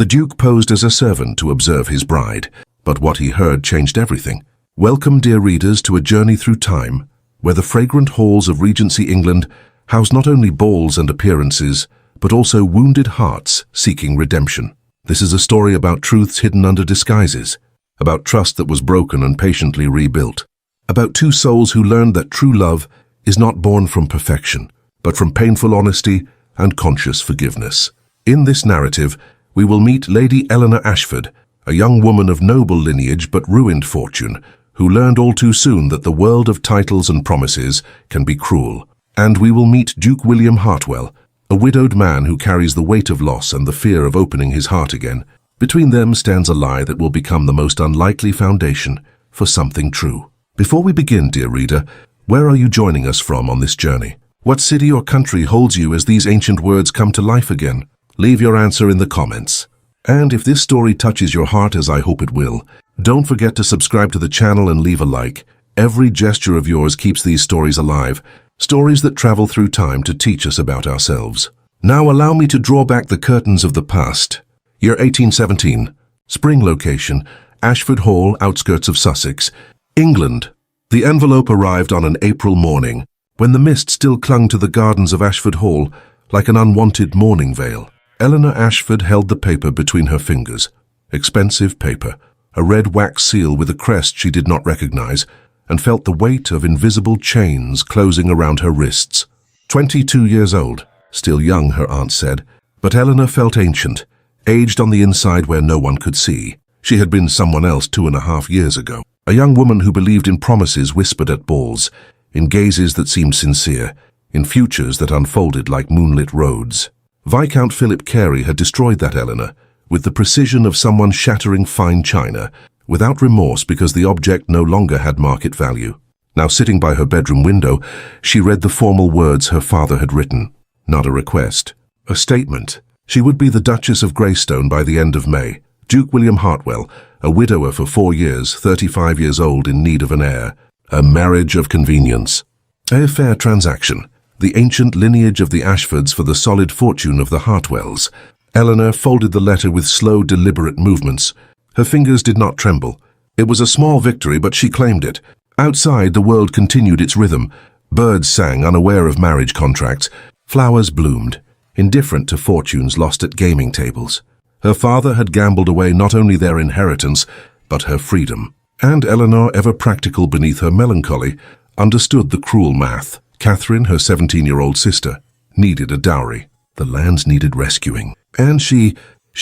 The Duke posed as a servant to observe his bride, but what he heard changed everything. Welcome, dear readers, to a journey through time, where the fragrant halls of Regency England house not only balls and appearances, but also wounded hearts seeking redemption. This is a story about truths hidden under disguises, about trust that was broken and patiently rebuilt, about two souls who learned that true love is not born from perfection, but from painful honesty and conscious forgiveness. In this narrative, we will meet Lady Eleanor Ashford, a young woman of noble lineage but ruined fortune, who learned all too soon that the world of titles and promises can be cruel. And we will meet Duke William Hartwell, a widowed man who carries the weight of loss and the fear of opening his heart again. Between them stands a lie that will become the most unlikely foundation for something true. Before we begin, dear reader, where are you joining us from on this journey? What city or country holds you as these ancient words come to life again? Leave your answer in the comments. And if this story touches your heart, as I hope it will, don't forget to subscribe to the channel and leave a like. Every gesture of yours keeps these stories alive, stories that travel through time to teach us about ourselves. Now allow me to draw back the curtains of the past. Year 1817, spring location, Ashford Hall, outskirts of Sussex, England. The envelope arrived on an April morning, when the mist still clung to the gardens of Ashford Hall like an unwanted mourning veil. Eleanor Ashford held the paper between her fingers. Expensive paper, a red wax seal with a crest she did not recognize, and felt the weight of invisible chains closing around her wrists. 22 years old, still young, her aunt said, but Eleanor felt ancient, aged on the inside where no one could see. She had been someone else 2.5 years ago, a young woman who believed in promises whispered at balls, in gazes that seemed sincere, in futures that unfolded like moonlit roads. Viscount Philip Carey had destroyed that Eleanor, with the precision of someone shattering fine china, without remorse because the object no longer had market value. Now sitting by her bedroom window, she read the formal words her father had written. Not a request, a statement. She would be the Duchess of Greystone by the end of May. Duke William Hartwell, a widower for 4 years, 35 years old, in need of an heir. A marriage of convenience. A fair transaction. The ancient lineage of the Ashfords for the solid fortune of the Hartwells. Eleanor folded the letter with slow, deliberate movements. Her fingers did not tremble. It was a small victory, but she claimed it. Outside, the world continued its rhythm. Birds sang, unaware of marriage contracts. Flowers bloomed, indifferent to fortunes lost at gaming tables. Her father had gambled away not only their inheritance, but her freedom. And Eleanor, ever practical beneath her melancholy, understood the cruel math. Catherine, her 17-year-old sister, needed a dowry. The lands needed rescuing. And she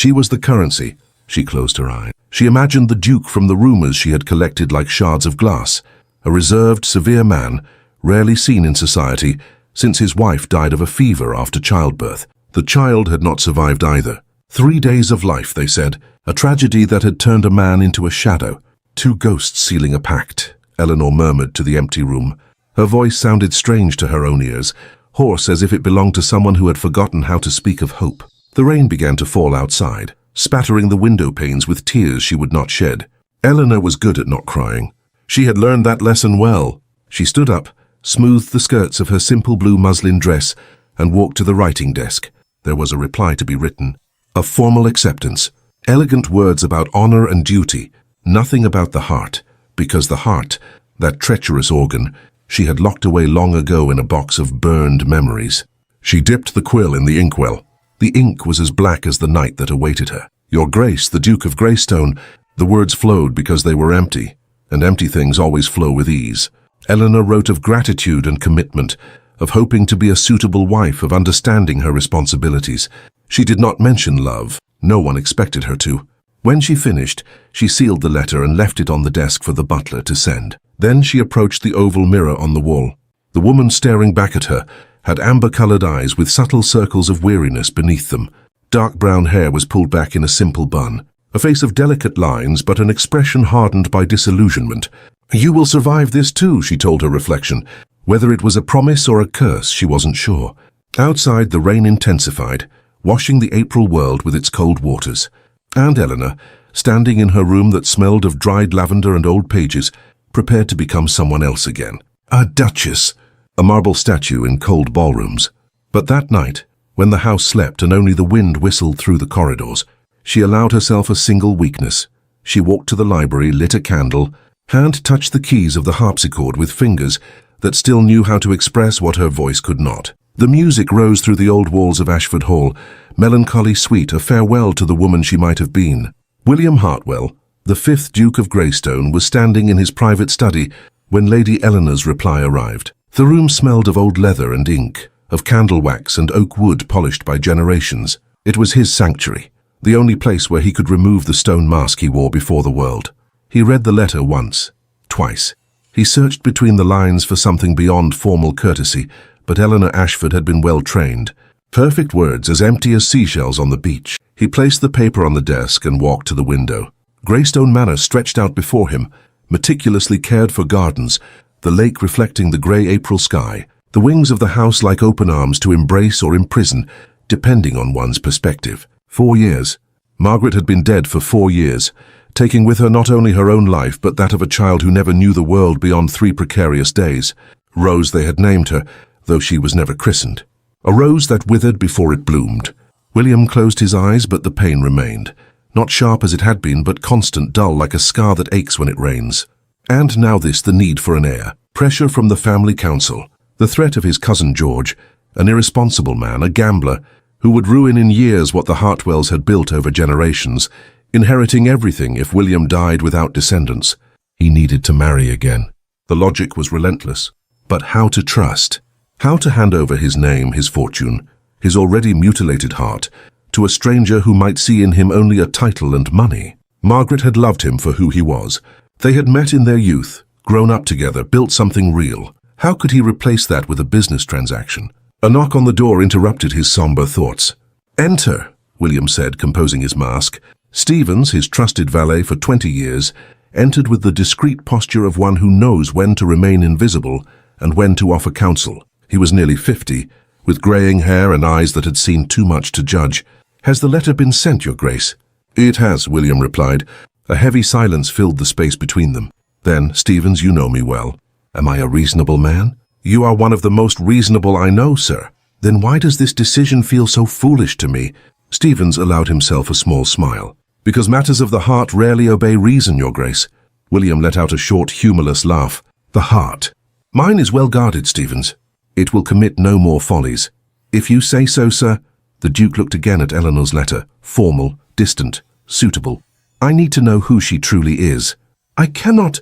was the currency. She closed her eyes. She imagined the Duke from the rumors she had collected like shards of glass, a reserved, severe man, rarely seen in society since his wife died of a fever after childbirth. The child had not survived either. 3 days of life, they said, a tragedy that had turned a man into a shadow. 2 ghosts sealing a pact, Eleanor murmured to the empty room. Her voice sounded strange to her own ears, hoarse as if it belonged to someone who had forgotten how to speak of hope. The rain began to fall outside, spattering the window panes with tears she would not shed. Eleanor was good at not crying. She had learned that lesson well. She stood up, smoothed the skirts of her simple blue muslin dress, and walked to the writing desk. There was a reply to be written. A formal acceptance. Elegant words about honor and duty. Nothing about the heart, because the heart, that treacherous organ, she had locked away long ago in a box of burned memories. She dipped the quill in the inkwell. The ink was as black as the night that awaited her. Your Grace, the Duke of Greystone. The words flowed because they were empty, and empty things always flow with ease. Eleanor wrote of gratitude and commitment, of hoping to be a suitable wife, of understanding her responsibilities. She did not mention love. No one expected her to. When she finished, she sealed the letter and left it on the desk for the butler to send. Then she approached the oval mirror on the wall. The woman staring back at her had amber-colored eyes with subtle circles of weariness beneath them. Dark brown hair was pulled back in a simple bun. A face of delicate lines, but an expression hardened by disillusionment. You will survive this too, she told her reflection. Whether it was a promise or a curse, she wasn't sure. Outside, the rain intensified, washing the April world with its cold waters. And Eleanor, standing in her room that smelled of dried lavender and old pages, prepared to become someone else again. A duchess, a marble statue in cold ballrooms. But that night, when the house slept and only the wind whistled through the corridors, She allowed herself a single weakness. She walked to the library, lit a candle, and touched the keys of the harpsichord with fingers that still knew how to express what her voice could not. The music rose through the old walls of Ashford Hall, melancholy sweet, a farewell to the woman she might have been. William Hartwell, the 5th Duke of Greystone, was standing in his private study when Lady Eleanor's reply arrived. The room smelled of old leather and ink, of candle wax and oak wood polished by generations. It was his sanctuary, the only place where he could remove the stone mask he wore before the world. He read the letter once, twice. He searched between the lines for something beyond formal courtesy, but Eleanor Ashford had been well trained. Perfect words, as empty as seashells on the beach. He placed the paper on the desk and walked to the window. Greystone Manor stretched out before him, meticulously cared for gardens, the lake reflecting the grey April sky, the wings of the house like open arms to embrace or imprison, depending on one's perspective. 4 years. Margaret had been dead for 4 years, taking with her not only her own life but that of a child who never knew the world beyond 3 precarious days. Rose they had named her, though she was never christened. A rose that withered before it bloomed. William closed his eyes, but the pain remained. Not sharp as it had been, but constant, dull, like a scar that aches when it rains. And now this, the need for an heir. Pressure from the family council. The threat of his cousin George, an irresponsible man, a gambler, who would ruin in years what the Hartwells had built over generations, inheriting everything if William died without descendants. He needed to marry again. The logic was relentless. But how to trust? How to hand over his name, his fortune, his already mutilated heart, to a stranger who might see in him only a title and money? Margaret had loved him for who he was. They had met in their youth, grown up together, built something real. How could he replace that with a business transaction? A knock on the door interrupted his somber thoughts. "Enter," William said, composing his mask. Stevens, his trusted valet for 20 years, entered with the discreet posture of one who knows when to remain invisible and when to offer counsel. He was nearly 50, with greying hair and eyes that had seen too much to judge. "Has the letter been sent, Your Grace?" "It has," William replied. A heavy silence filled the space between them. Then, "Stevens, you know me well. Am I a reasonable man?" "You are one of the most reasonable I know, sir." "Then why does this decision feel so foolish to me?" Stevens allowed himself a small smile. "Because matters of the heart rarely obey reason, Your Grace." William let out a short, humourless laugh. "The heart. Mine is well guarded, Stevens. It will commit no more follies." "If you say so, sir." The Duke looked again at Eleanor's letter, formal, distant, suitable. "I need to know who she truly is. I cannot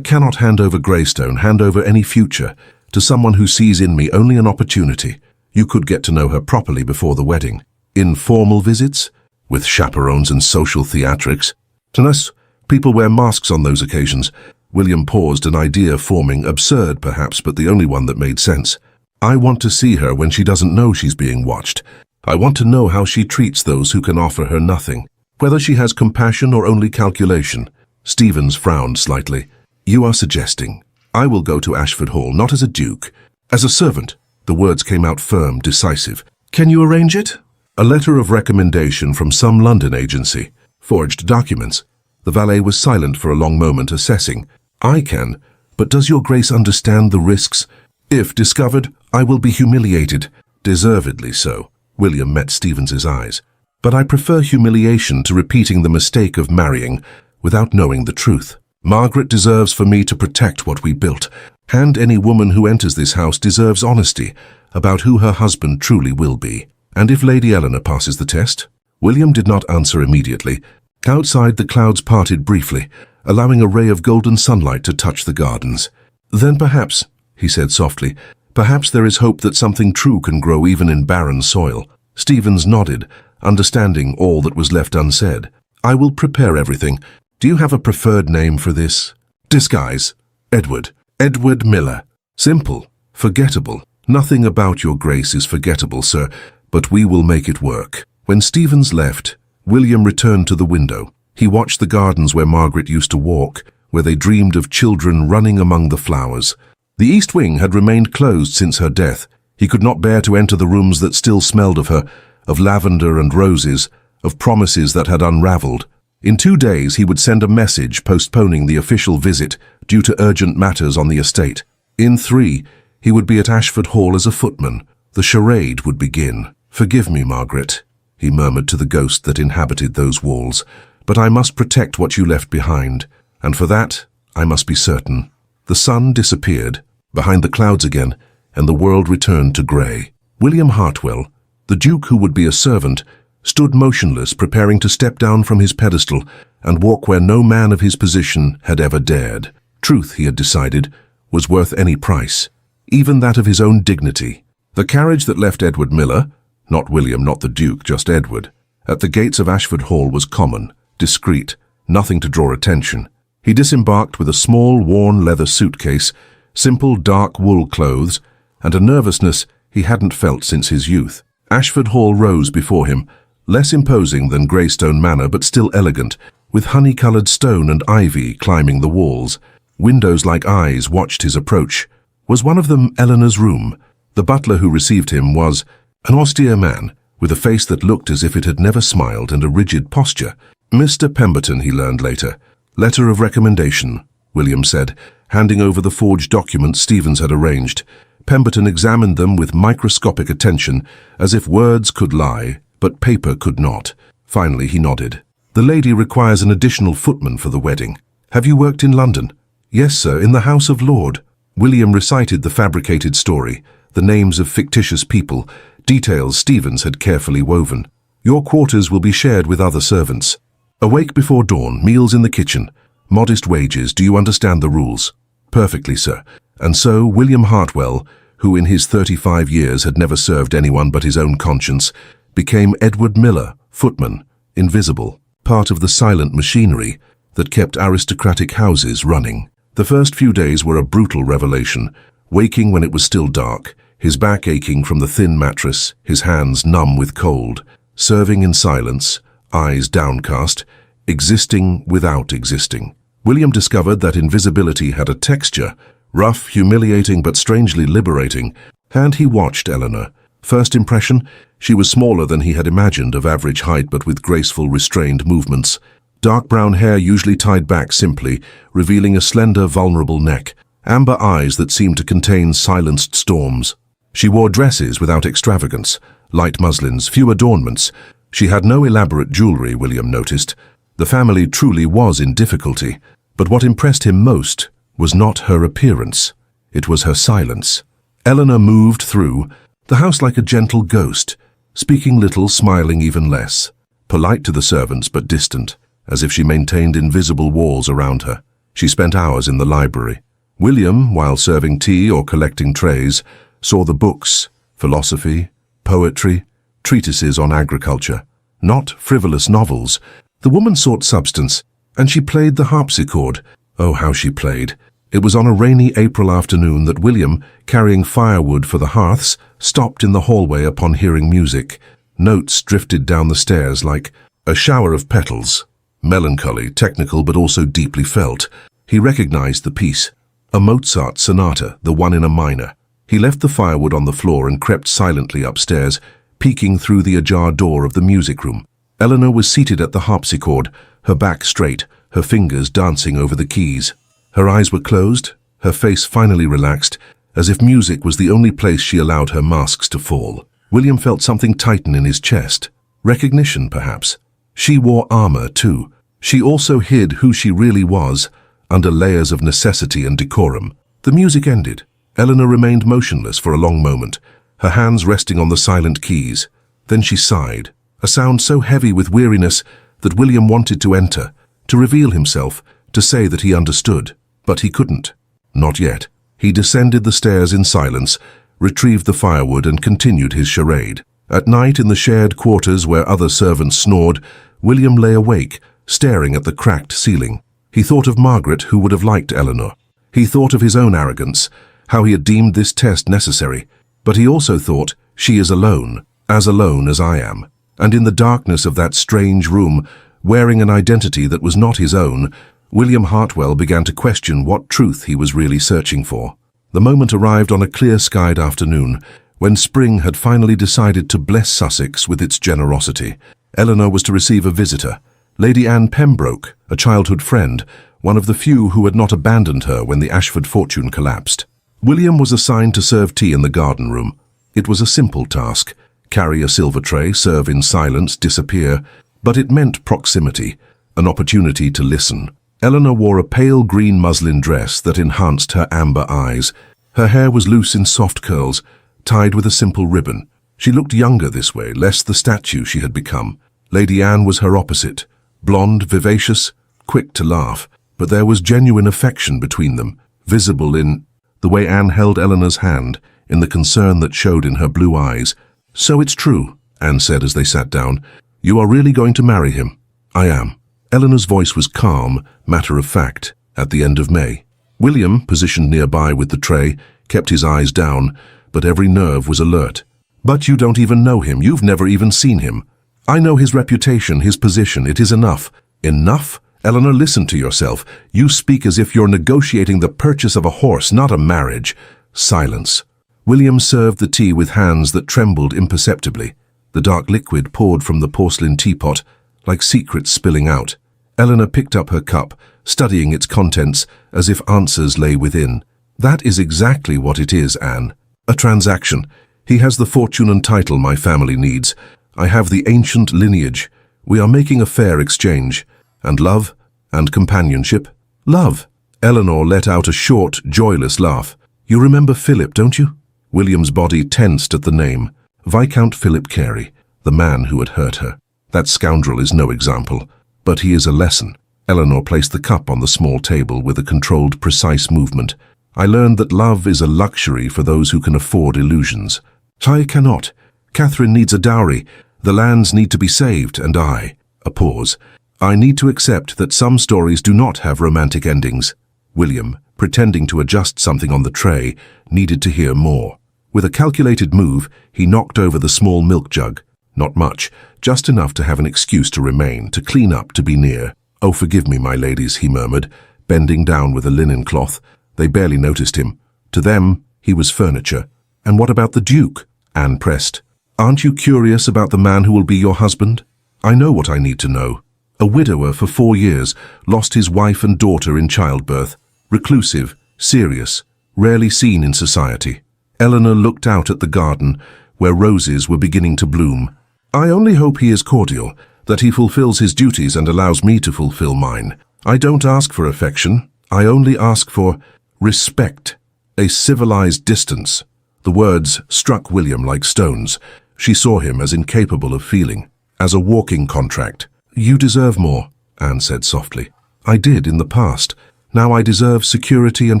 hand over Greystone, hand over any future, to someone who sees in me only an opportunity. You could get to know her properly before the wedding. Informal visits, with chaperones and social theatrics. Unless people wear masks on those occasions." William paused, an idea forming, absurd perhaps, but the only one that made sense. "I want to see her when she doesn't know she's being watched. I want to know how she treats those who can offer her nothing. Whether she has compassion or only calculation." Stevens frowned slightly. "You are suggesting I will go to Ashford Hall, not as a duke, as a servant." The words came out firm, decisive. "Can you arrange it?" "A letter of recommendation from some London agency. Forged documents." The valet was silent for a long moment, assessing. "I can, but does Your Grace understand the risks? If discovered, I will be humiliated." "Deservedly so." William met Stevens's eyes. "But I prefer humiliation to repeating the mistake of marrying without knowing the truth. Margaret deserves for me to protect what we built, and any woman who enters this house deserves honesty about who her husband truly will be. And if Lady Eleanor passes the test?" William did not answer immediately. Outside, the clouds parted briefly, allowing a ray of golden sunlight to touch the gardens. "Then perhaps," he said softly, "perhaps there is hope that something true can grow even in barren soil." Stevens nodded, understanding all that was left unsaid. "I will prepare everything. Do you have a preferred name for this?" "Disguise. Edward. Edward Miller. Simple. Forgettable. Nothing about Your Grace is forgettable, sir, but we will make it work." When Stevens left, William returned to the window. He watched the gardens where Margaret used to walk, where they dreamed of children running among the flowers. The east wing had remained closed since her death. He could not bear to enter the rooms that still smelled of her, of lavender and roses, of promises that had unraveled. In 2 days he would send a message postponing the official visit due to urgent matters on the estate. In 3, he would be at Ashford Hall as a footman. The charade would begin. "Forgive me, Margaret," he murmured to the ghost that inhabited those walls, "but I must protect what you left behind, and for that I must be certain." The sun disappeared behind the clouds again, and the world returned to grey. William Hartwell, the Duke who would be a servant, stood motionless, preparing to step down from his pedestal and walk where no man of his position had ever dared. Truth, he had decided, was worth any price, even that of his own dignity. The carriage that left Edward Miller, not William, not the Duke, just Edward, at the gates of Ashford Hall was common, discreet, nothing to draw attention. He disembarked with a small, worn leather suitcase, simple dark wool clothes, and a nervousness he hadn't felt since his youth. Ashford Hall rose before him, less imposing than Greystone Manor, but still elegant, with honey-coloured stone and ivy climbing the walls. Windows like eyes watched his approach. Was one of them Eleanor's room? The butler who received him was an austere man, with a face that looked as if it had never smiled and a rigid posture. "Mr. Pemberton," he learned later. "Letter of recommendation," William said, handing over the forged documents Stevens had arranged. Pemberton examined them with microscopic attention, as if words could lie, but paper could not. Finally, he nodded. "The lady requires an additional footman for the wedding. Have you worked in London?" "Yes, sir, in the House of Lord." William recited the fabricated story, the names of fictitious people, details Stevens had carefully woven. "Your quarters will be shared with other servants. Awake before dawn, meals in the kitchen. Modest wages, do you understand the rules?" "Perfectly, sir." And so William Hartwell, who in his 35 years had never served anyone but his own conscience, became Edward Miller, footman, invisible, part of the silent machinery that kept aristocratic houses running. The first few days were a brutal revelation, waking when it was still dark, his back aching from the thin mattress, his hands numb with cold, serving in silence, eyes downcast, existing without existing. William discovered that invisibility had a texture, rough, humiliating but strangely liberating, and he watched Eleanor. First impression, she was smaller than he had imagined, of average height but with graceful, restrained movements. Dark brown hair usually tied back simply, revealing a slender, vulnerable neck, amber eyes that seemed to contain silenced storms. She wore dresses without extravagance, light muslins, few adornments. She had no elaborate jewelry, William noticed. The family truly was in difficulty, but what impressed him most was not her appearance. It was her silence. Eleanor moved through the house like a gentle ghost, speaking little, smiling even less, polite to the servants but distant, as if she maintained invisible walls around her. She spent hours in the library. William, while serving tea or collecting trays, saw the books, philosophy, poetry, treatises on agriculture, not frivolous novels. The woman sought substance, and she played the harpsichord. Oh, how she played! It was on a rainy April afternoon that William, carrying firewood for the hearths, stopped in the hallway upon hearing music. Notes drifted down the stairs like a shower of petals. Melancholy, technical, but also deeply felt. He recognized the piece. A Mozart sonata, the one in a minor. He left the firewood on the floor and crept silently upstairs, peeking through the ajar door of the music room. Eleanor was seated at the harpsichord, her back straight, her fingers dancing over the keys. Her eyes were closed, her face finally relaxed, as if music was the only place she allowed her masks to fall. William felt something tighten in his chest. Recognition, perhaps. She wore armor, too. She also hid who she really was, under layers of necessity and decorum. The music ended. Eleanor remained motionless for a long moment, her hands resting on the silent keys. Then she sighed, a sound so heavy with weariness that William wanted to enter, to reveal himself, to say that he understood. But he couldn't. Not yet. He descended the stairs in silence, retrieved the firewood and continued his charade. At night, in the shared quarters where other servants snored, William lay awake, staring at the cracked ceiling. He thought of Margaret, who would have liked Eleanor. He thought of his own arrogance, how he had deemed this test necessary. But he also thought, she is alone as I am. And in the darkness of that strange room, wearing an identity that was not his own, William Hartwell began to question what truth he was really searching for. The moment arrived on a clear-skied afternoon, when spring had finally decided to bless Sussex with its generosity. Eleanor was to receive a visitor, Lady Anne Pembroke, a childhood friend, one of the few who had not abandoned her when the Ashford fortune collapsed. William was assigned to serve tea in the garden room. It was a simple task, carry a silver tray, serve in silence, disappear, but it meant proximity, an opportunity to listen. Eleanor wore a pale green muslin dress that enhanced her amber eyes. Her hair was loose in soft curls, tied with a simple ribbon. She looked younger this way, less the statue she had become. Lady Anne was her opposite, blonde, vivacious, quick to laugh, but there was genuine affection between them, visible in the way Anne held Eleanor's hand, in the concern that showed in her blue eyes. "So it's true," Anne said as they sat down. "You are really going to marry him?" "I am." Eleanor's voice was calm, matter-of-fact, at the end of May. William, positioned nearby with the tray, kept his eyes down, but every nerve was alert. "But you don't even know him. You've never even seen him." "I know his reputation, his position. It is enough." "Enough? Eleanor, listen to yourself. You speak as if you're negotiating the purchase of a horse, not a marriage." Silence. William served the tea with hands that trembled imperceptibly. The dark liquid poured from the porcelain teapot, like secrets spilling out. Eleanor picked up her cup, studying its contents as if answers lay within. "That is exactly what it is, Anne. A transaction. He has the fortune and title my family needs. I have the ancient lineage. We are making a fair exchange. And love? And companionship? Love." Eleanor let out a short, joyless laugh. "You remember Philip, don't you?" William's body tensed at the name. Viscount Philip Carey, the man who had hurt her. "That scoundrel is no example, but he is a lesson." Eleanor placed the cup on the small table with a controlled, precise movement. "I learned that love is a luxury for those who can afford illusions. I cannot. Catherine needs a dowry. The lands need to be saved, and I..." A pause. "I need to accept that some stories do not have romantic endings." William, pretending to adjust something on the tray, needed to hear more. With a calculated move, he knocked over the small milk jug. Not much, just enough to have an excuse to remain, to clean up, to be near. "Oh, forgive me, my ladies," he murmured, bending down with a linen cloth. They barely noticed him. To them, he was furniture. "And what about the Duke?" Anne pressed. "Aren't you curious about the man who will be your husband?" "I know what I need to know. A widower for 4 years, lost his wife and daughter in childbirth. Reclusive, serious, rarely seen in society." Eleanor looked out at the garden, where roses were beginning to bloom. "I only hope he is cordial, that he fulfills his duties and allows me to fulfill mine. I don't ask for affection. I only ask for respect, a civilized distance." The words struck William like stones. She saw him as incapable of feeling, as a walking contract. "You deserve more," Anne said softly. "I did in the past. Now I deserve security and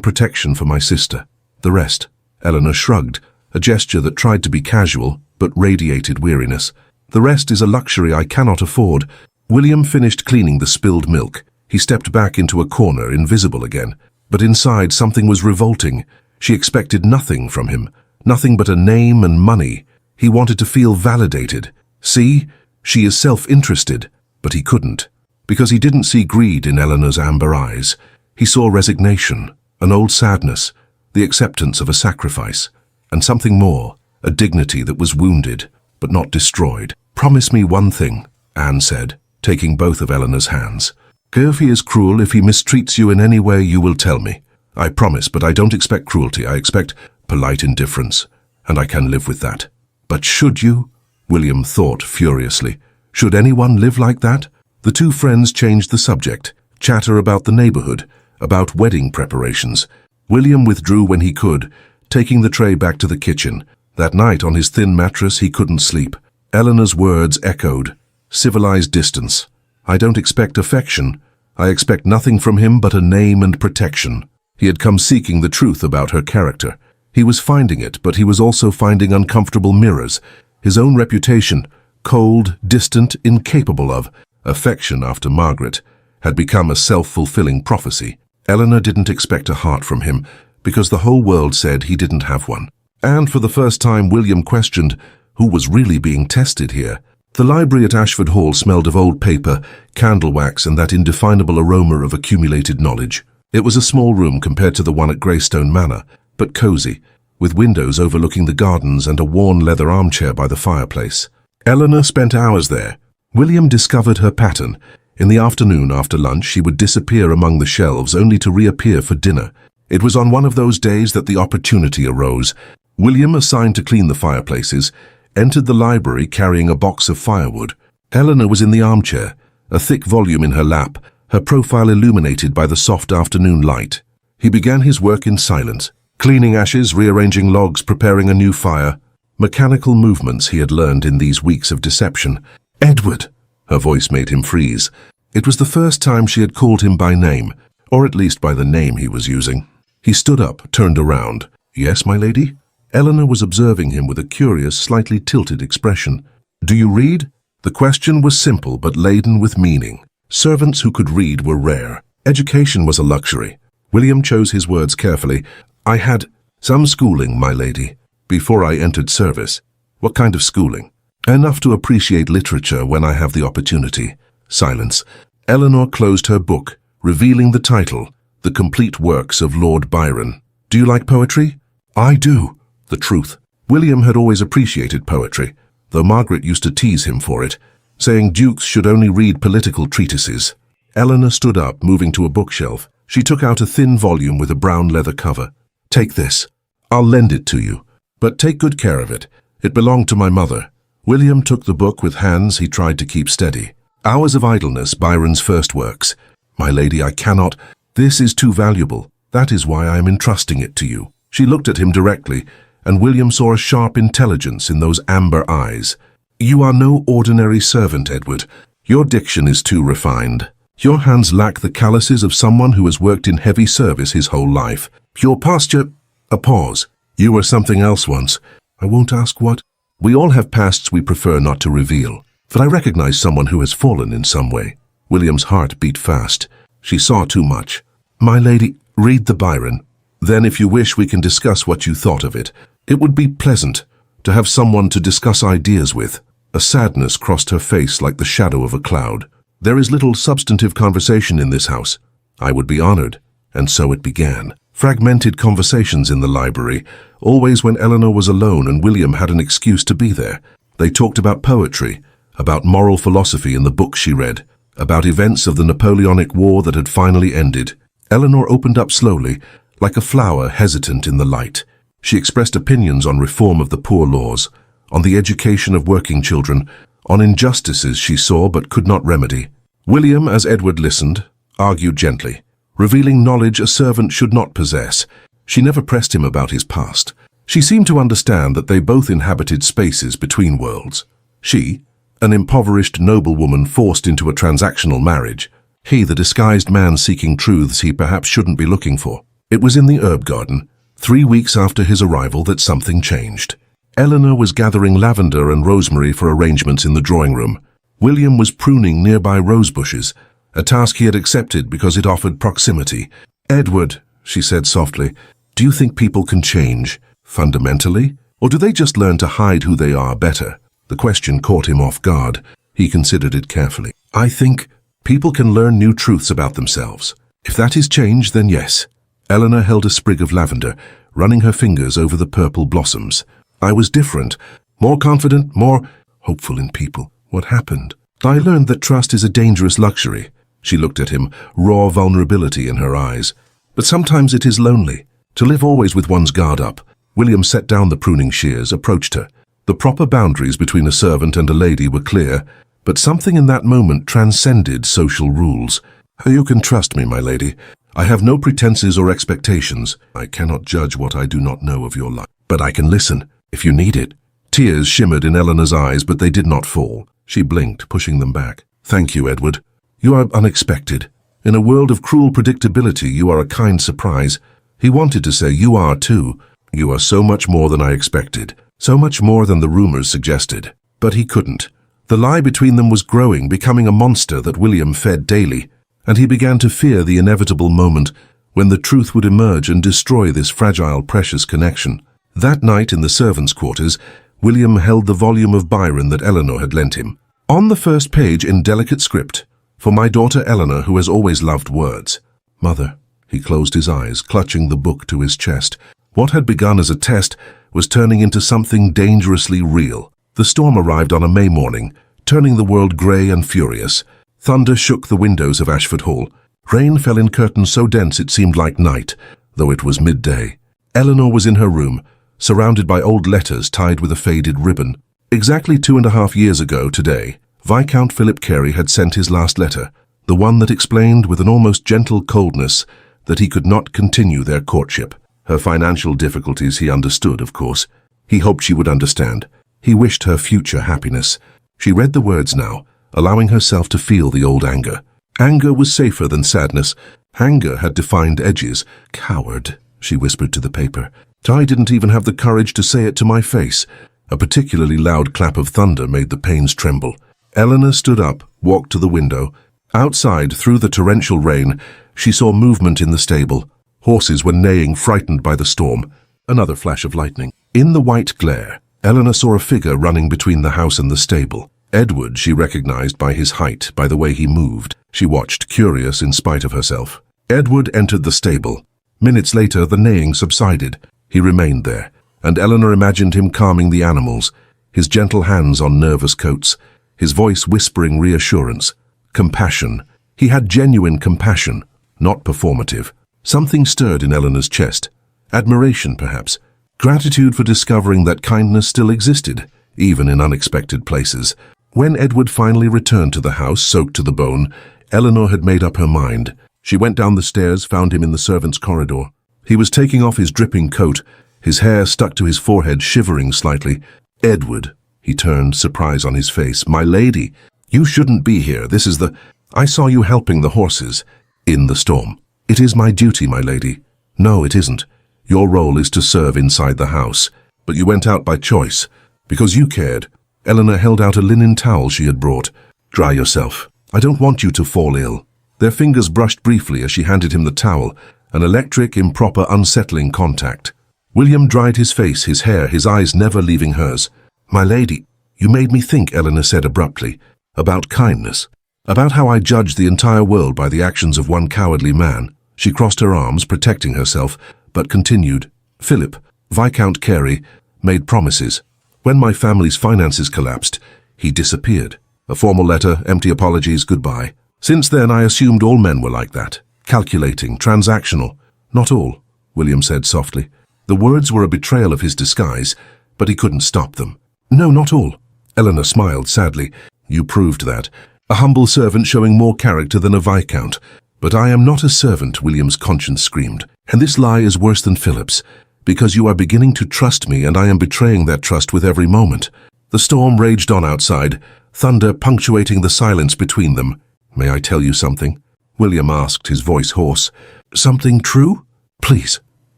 protection for my sister. The rest..." Eleanor shrugged, a gesture that tried to be casual, but radiated weariness. "The rest is a luxury I cannot afford." William finished cleaning the spilled milk. He stepped back into a corner, invisible again. But inside something was revolting. She expected nothing from him, nothing but a name and money. He wanted to feel validated. "See, she is self-interested." But he couldn't, because he didn't see greed in Eleanor's amber eyes. He saw resignation, an old sadness, the acceptance of a sacrifice, and something more, a dignity that was wounded, but not destroyed. "Promise me one thing," Anne said, taking both of Eleanor's hands. "If he is cruel, if he mistreats you in any way, you will tell me. I promise, but I don't expect cruelty. I expect polite indifference, and I can live with that." "But should you?" William thought furiously. "Should anyone live like that?" The two friends changed the subject, chatter about the neighborhood, about wedding preparations. William withdrew when he could, taking the tray back to the kitchen. That night on his thin mattress he couldn't sleep. Eleanor's words echoed. Civilized distance. "I don't expect affection. I expect nothing from him but a name and protection." He had come seeking the truth about her character. He was finding it, but he was also finding uncomfortable mirrors. His own reputation, cold, distant, incapable of affection after Margaret, had become a self-fulfilling prophecy. Eleanor didn't expect a heart from him, because the whole world said he didn't have one. And for the first time William questioned who was really being tested here. The library at Ashford Hall smelled of old paper, candle wax, and that indefinable aroma of accumulated knowledge. It was a small room compared to the one at Greystone Manor, but cosy, with windows overlooking the gardens and a worn leather armchair by the fireplace. Eleanor spent hours there. William discovered her pattern. In the afternoon after lunch she would disappear among the shelves only to reappear for dinner. It was on one of those days that the opportunity arose. William, assigned to clean the fireplaces, entered the library carrying a box of firewood. Eleanor was in the armchair, a thick volume in her lap, her profile illuminated by the soft afternoon light. He began his work in silence, cleaning ashes, rearranging logs, preparing a new fire. Mechanical movements he had learned in these weeks of deception. "Edward!" Her voice made him freeze. It was the first time she had called him by name, or at least by the name he was using. He stood up, turned around. "Yes, my lady?" Eleanor was observing him with a curious, slightly tilted expression. "Do you read?" The question was simple but laden with meaning. Servants who could read were rare. Education was a luxury. William chose his words carefully. "I had some schooling, my lady, before I entered service." "What kind of schooling?" "Enough to appreciate literature when I have the opportunity." Silence. Eleanor closed her book, revealing the title, The Complete Works of Lord Byron. "Do you like poetry?" "I do." The truth. William had always appreciated poetry, though Margaret used to tease him for it, saying dukes should only read political treatises. Eleanor stood up, moving to a bookshelf. She took out a thin volume with a brown leather cover. "Take this. I'll lend it to you, but take good care of it. It belonged to my mother." William took the book with hands he tried to keep steady. Hours of Idleness, Byron's first works. "My lady, I cannot. This is too valuable. That is why I am entrusting it to you." She looked at him directly, and William saw a sharp intelligence in those amber eyes. "You are no ordinary servant, Edward. Your diction is too refined. Your hands lack the calluses of someone who has worked in heavy service his whole life. Your posture—" A pause. "You were something else once. I won't ask what. We all have pasts we prefer not to reveal. But I recognize someone who has fallen in some way." William's heart beat fast. She saw too much. "My lady, read the Byron. Then if you wish we can discuss what you thought of it. It would be pleasant to have someone to discuss ideas with." A sadness crossed her face like the shadow of a cloud. "There is little substantive conversation in this house. I would be honored." And so it began. Fragmented conversations in the library, always when Eleanor was alone and William had an excuse to be there. They talked about poetry, about moral philosophy in the books she read, about events of the Napoleonic War that had finally ended. Eleanor opened up slowly, like a flower hesitant in the light. She expressed opinions on reform of the poor laws, on the education of working children, on injustices she saw but could not remedy. William, as Edward listened, argued gently, revealing knowledge a servant should not possess. She never pressed him about his past. She seemed to understand that they both inhabited spaces between worlds. She, an impoverished noblewoman forced into a transactional marriage. He, the disguised man seeking truths he perhaps shouldn't be looking for. It was in the herb garden, 3 weeks after his arrival, that something changed. Eleanor was gathering lavender and rosemary for arrangements in the drawing room. William was pruning nearby rose bushes, a task he had accepted because it offered proximity. "Edward," she said softly, "do you think people can change, fundamentally? Or do they just learn to hide who they are better?" The question caught him off guard. He considered it carefully. "I think people can learn new truths about themselves. If that is change, then yes." Eleanor held a sprig of lavender, running her fingers over the purple blossoms. "I was different, more confident, more hopeful in people. What happened? I learned that trust is a dangerous luxury." She looked at him, raw vulnerability in her eyes. "But sometimes it is lonely, to live always with one's guard up." William set down the pruning shears, approached her. The proper boundaries between a servant and a lady were clear, but something in that moment transcended social rules. "You can trust me, my lady. I have no pretenses or expectations. I cannot judge what I do not know of your life. But I can listen, if you need it." Tears shimmered in Eleanor's eyes, but they did not fall. She blinked, pushing them back. "Thank you, Edward. You are unexpected. In a world of cruel predictability, you are a kind surprise." He wanted to say, "You are too. You are so much more than I expected. So much more than the rumors suggested." But he couldn't. The lie between them was growing, becoming a monster that William fed daily, and he began to fear the inevitable moment when the truth would emerge and destroy this fragile, precious connection. That night in the servants' quarters, William held the volume of Byron that Eleanor had lent him. On the first page, in delicate script, "For my daughter Eleanor, who has always loved words." "Mother." He closed his eyes, clutching the book to his chest. What had begun as a test was turning into something dangerously real. The storm arrived on a May morning, turning the world grey and furious. Thunder shook the windows of Ashford Hall. Rain fell in curtains so dense it seemed like night, though it was midday. Eleanor was in her room, surrounded by old letters tied with a faded ribbon. Exactly 2.5 years ago today, Viscount Philip Carey had sent his last letter, the one that explained with an almost gentle coldness that he could not continue their courtship. Her financial difficulties he understood, of course. He hoped she would understand. He wished her future happiness. She read the words now, allowing herself to feel the old anger. Anger was safer than sadness. Anger had defined edges. "Coward," she whispered to the paper. "I didn't even have the courage to say it to my face." A particularly loud clap of thunder made the panes tremble. Eleanor stood up, walked to the window. Outside, through the torrential rain, she saw movement in the stable. Horses were neighing, frightened by the storm. Another flash of lightning. In the white glare, Eleanor saw a figure running between the house and the stable. Edward she recognized by his height, by the way he moved. She watched, curious in spite of herself. Edward entered the stable. Minutes later, the neighing subsided. He remained there, and Eleanor imagined him calming the animals, his gentle hands on nervous coats, his voice whispering reassurance, compassion. He had genuine compassion, not performative. Something stirred in Eleanor's chest. Admiration, perhaps. Gratitude for discovering that kindness still existed, even in unexpected places. When Edward finally returned to the house, soaked to the bone, Eleanor had made up her mind. She went down the stairs, found him in the servants' corridor. He was taking off his dripping coat, his hair stuck to his forehead, shivering slightly. "Edward," he turned, surprise on his face. "My lady, you shouldn't be here. This is the... I saw you helping the horses in the storm. It is my duty, my lady." "No, it isn't. Your role is to serve inside the house. But you went out by choice, because you cared." Eleanor held out a linen towel she had brought. "Dry yourself. I don't want you to fall ill." Their fingers brushed briefly as she handed him the towel, an electric, improper, unsettling contact. William dried his face, his hair, his eyes never leaving hers. "My lady, you made me think," Eleanor said abruptly, "about kindness, about how I judged the entire world by the actions of one cowardly man." She crossed her arms, protecting herself, but continued. "Philip, Viscount Carey, made promises. When my family's finances collapsed, he disappeared. A formal letter, empty apologies, goodbye. Since then, I assumed all men were like that, calculating, transactional." "Not all," William said softly. The words were a betrayal of his disguise, but he couldn't stop them. "No, not all." Eleanor smiled sadly. "You proved that. A humble servant showing more character than a viscount." "But I am not a servant," William's conscience screamed. "And this lie is worse than Philip's, because you are beginning to trust me and I am betraying that trust with every moment." The storm raged on outside, thunder punctuating the silence between them. "May I tell you something?" William asked, his voice hoarse. "Something true?" "Please."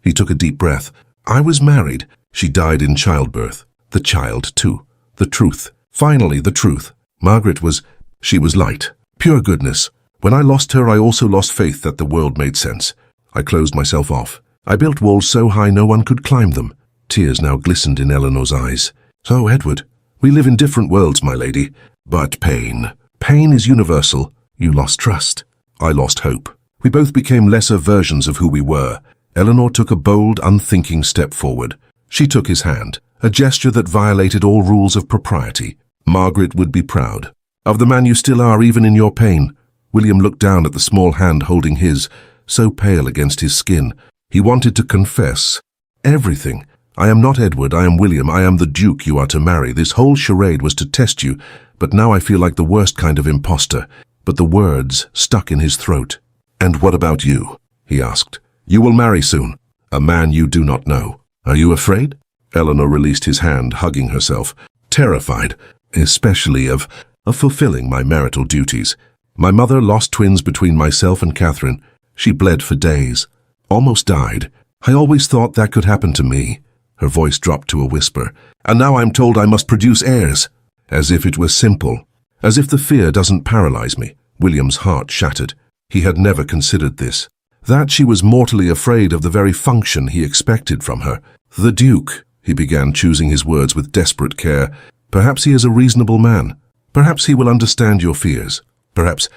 He took a deep breath. "I was married. She died in childbirth. The child, too. The truth. Finally, the truth. Margaret was... she was light. Pure goodness. When I lost her, I also lost faith that the world made sense. I closed myself off. I built walls so high no one could climb them." Tears now glistened in Eleanor's eyes. "So, Edward, we live in different worlds, my lady. But pain. Pain is universal. You lost trust. I lost hope. We both became lesser versions of who we were." Eleanor took a bold, unthinking step forward. She took his hand, a gesture that violated all rules of propriety. "Margaret would be proud of the man you still are, even in your pain." William looked down at the small hand holding his, so pale against his skin. He wanted to confess everything. "I am not Edward, I am William, I am the Duke you are to marry. This whole charade was to test you, but now I feel like the worst kind of imposter." But the words stuck in his throat. "And what about you?" he asked. "You will marry soon. A man you do not know. Are you afraid?" Eleanor released his hand, hugging herself. "Terrified, especially of fulfilling my marital duties. My mother lost twins between myself and Catherine. She bled for days. Almost died. I always thought that could happen to me." Her voice dropped to a whisper. "And now I'm told I must produce heirs." As if it were simple. As if the fear doesn't paralyze me. William's heart shattered. He had never considered this. That she was mortally afraid of the very function he expected from her. "The Duke," he began, choosing his words with desperate care. "Perhaps he is a reasonable man. Perhaps he will understand your fears. Perhaps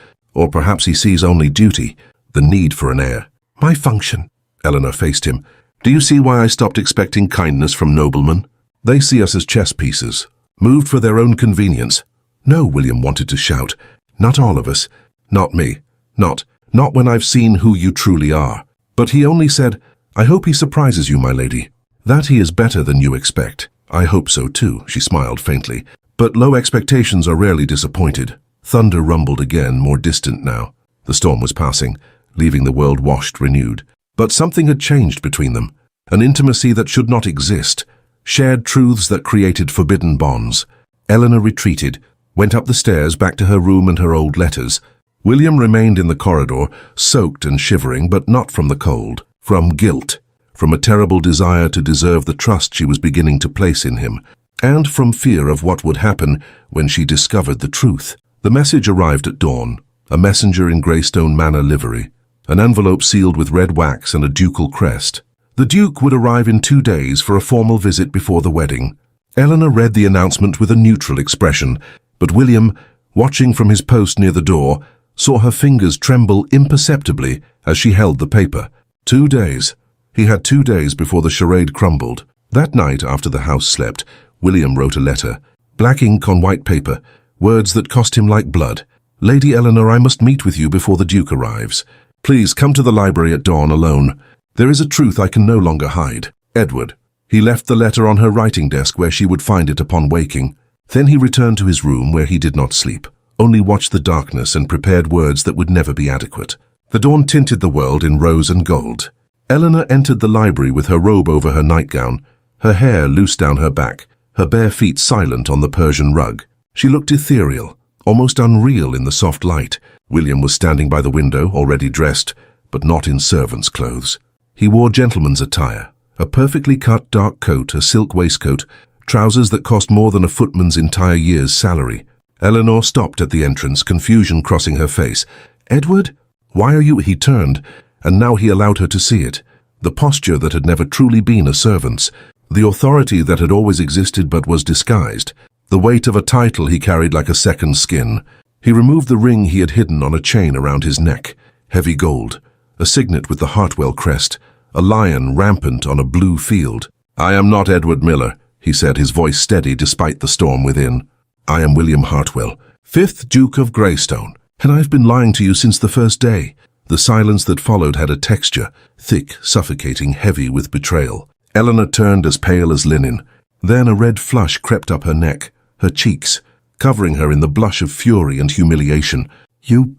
he sees only duty, the need for an heir." "My function," Eleanor faced him. "Do you see why I stopped expecting kindness from noblemen? They see us as chess pieces, moved for their own convenience." "No," William wanted to shout. "Not all of us. Not me. Not when I've seen who you truly are." But he only said, "I hope he surprises you, my lady. That he is better than you expect." I hope so too, she smiled faintly. But low expectations are rarely disappointed. Thunder rumbled again, more distant now. The storm was passing, leaving the world washed, renewed. But something had changed between them. An intimacy that should not exist. Shared truths that created forbidden bonds. Eleanor retreated, went up the stairs back to her room and her old letters. William remained in the corridor, soaked and shivering, but not from the cold. From guilt. From a terrible desire to deserve the trust she was beginning to place in him. And from fear of what would happen when she discovered the truth. The message arrived at dawn. A messenger in Greystone Manor livery. An envelope sealed with red wax and a ducal crest. The Duke would arrive in 2 days for a formal visit before the wedding. Eleanor read the announcement with a neutral expression, but William, watching from his post near the door, saw her fingers tremble imperceptibly as she held the paper. 2 days. He had 2 days before the charade crumbled. That night, after the house slept, William wrote a letter. Black ink on white paper, words that cost him like blood. Lady Eleanor, I must meet with you before the Duke arrives. Please come to the library at dawn alone. There is a truth I can no longer hide. Edward. He left the letter on her writing desk where she would find it upon waking. Then he returned to his room where he did not sleep, only watched the darkness and prepared words that would never be adequate. The dawn tinted the world in rose and gold. Eleanor entered the library with her robe over her nightgown, her hair loose down her back, her bare feet silent on the Persian rug. She looked ethereal, almost unreal in the soft light. William was standing by the window, already dressed, but not in servant's clothes. He wore gentleman's attire, a perfectly cut dark coat, a silk waistcoat, trousers that cost more than a footman's entire year's salary. Eleanor stopped at the entrance, confusion crossing her face. Edward? Why are you? He turned, and now he allowed her to see it. The posture that had never truly been a servant's. The authority that had always existed but was disguised. The weight of a title he carried like a second skin. He removed the ring he had hidden on a chain around his neck. Heavy gold. A signet with the Hartwell crest. A lion rampant on a blue field. I am not Edward Miller, he said, his voice steady despite the storm within. I am William Hartwell, 5th Duke of Greystone, and I've been lying to you since the first day. The silence that followed had a texture, thick, suffocating, heavy with betrayal. Eleanor turned as pale as linen. Then a red flush crept up her neck, her cheeks, covering her in the blush of fury and humiliation. You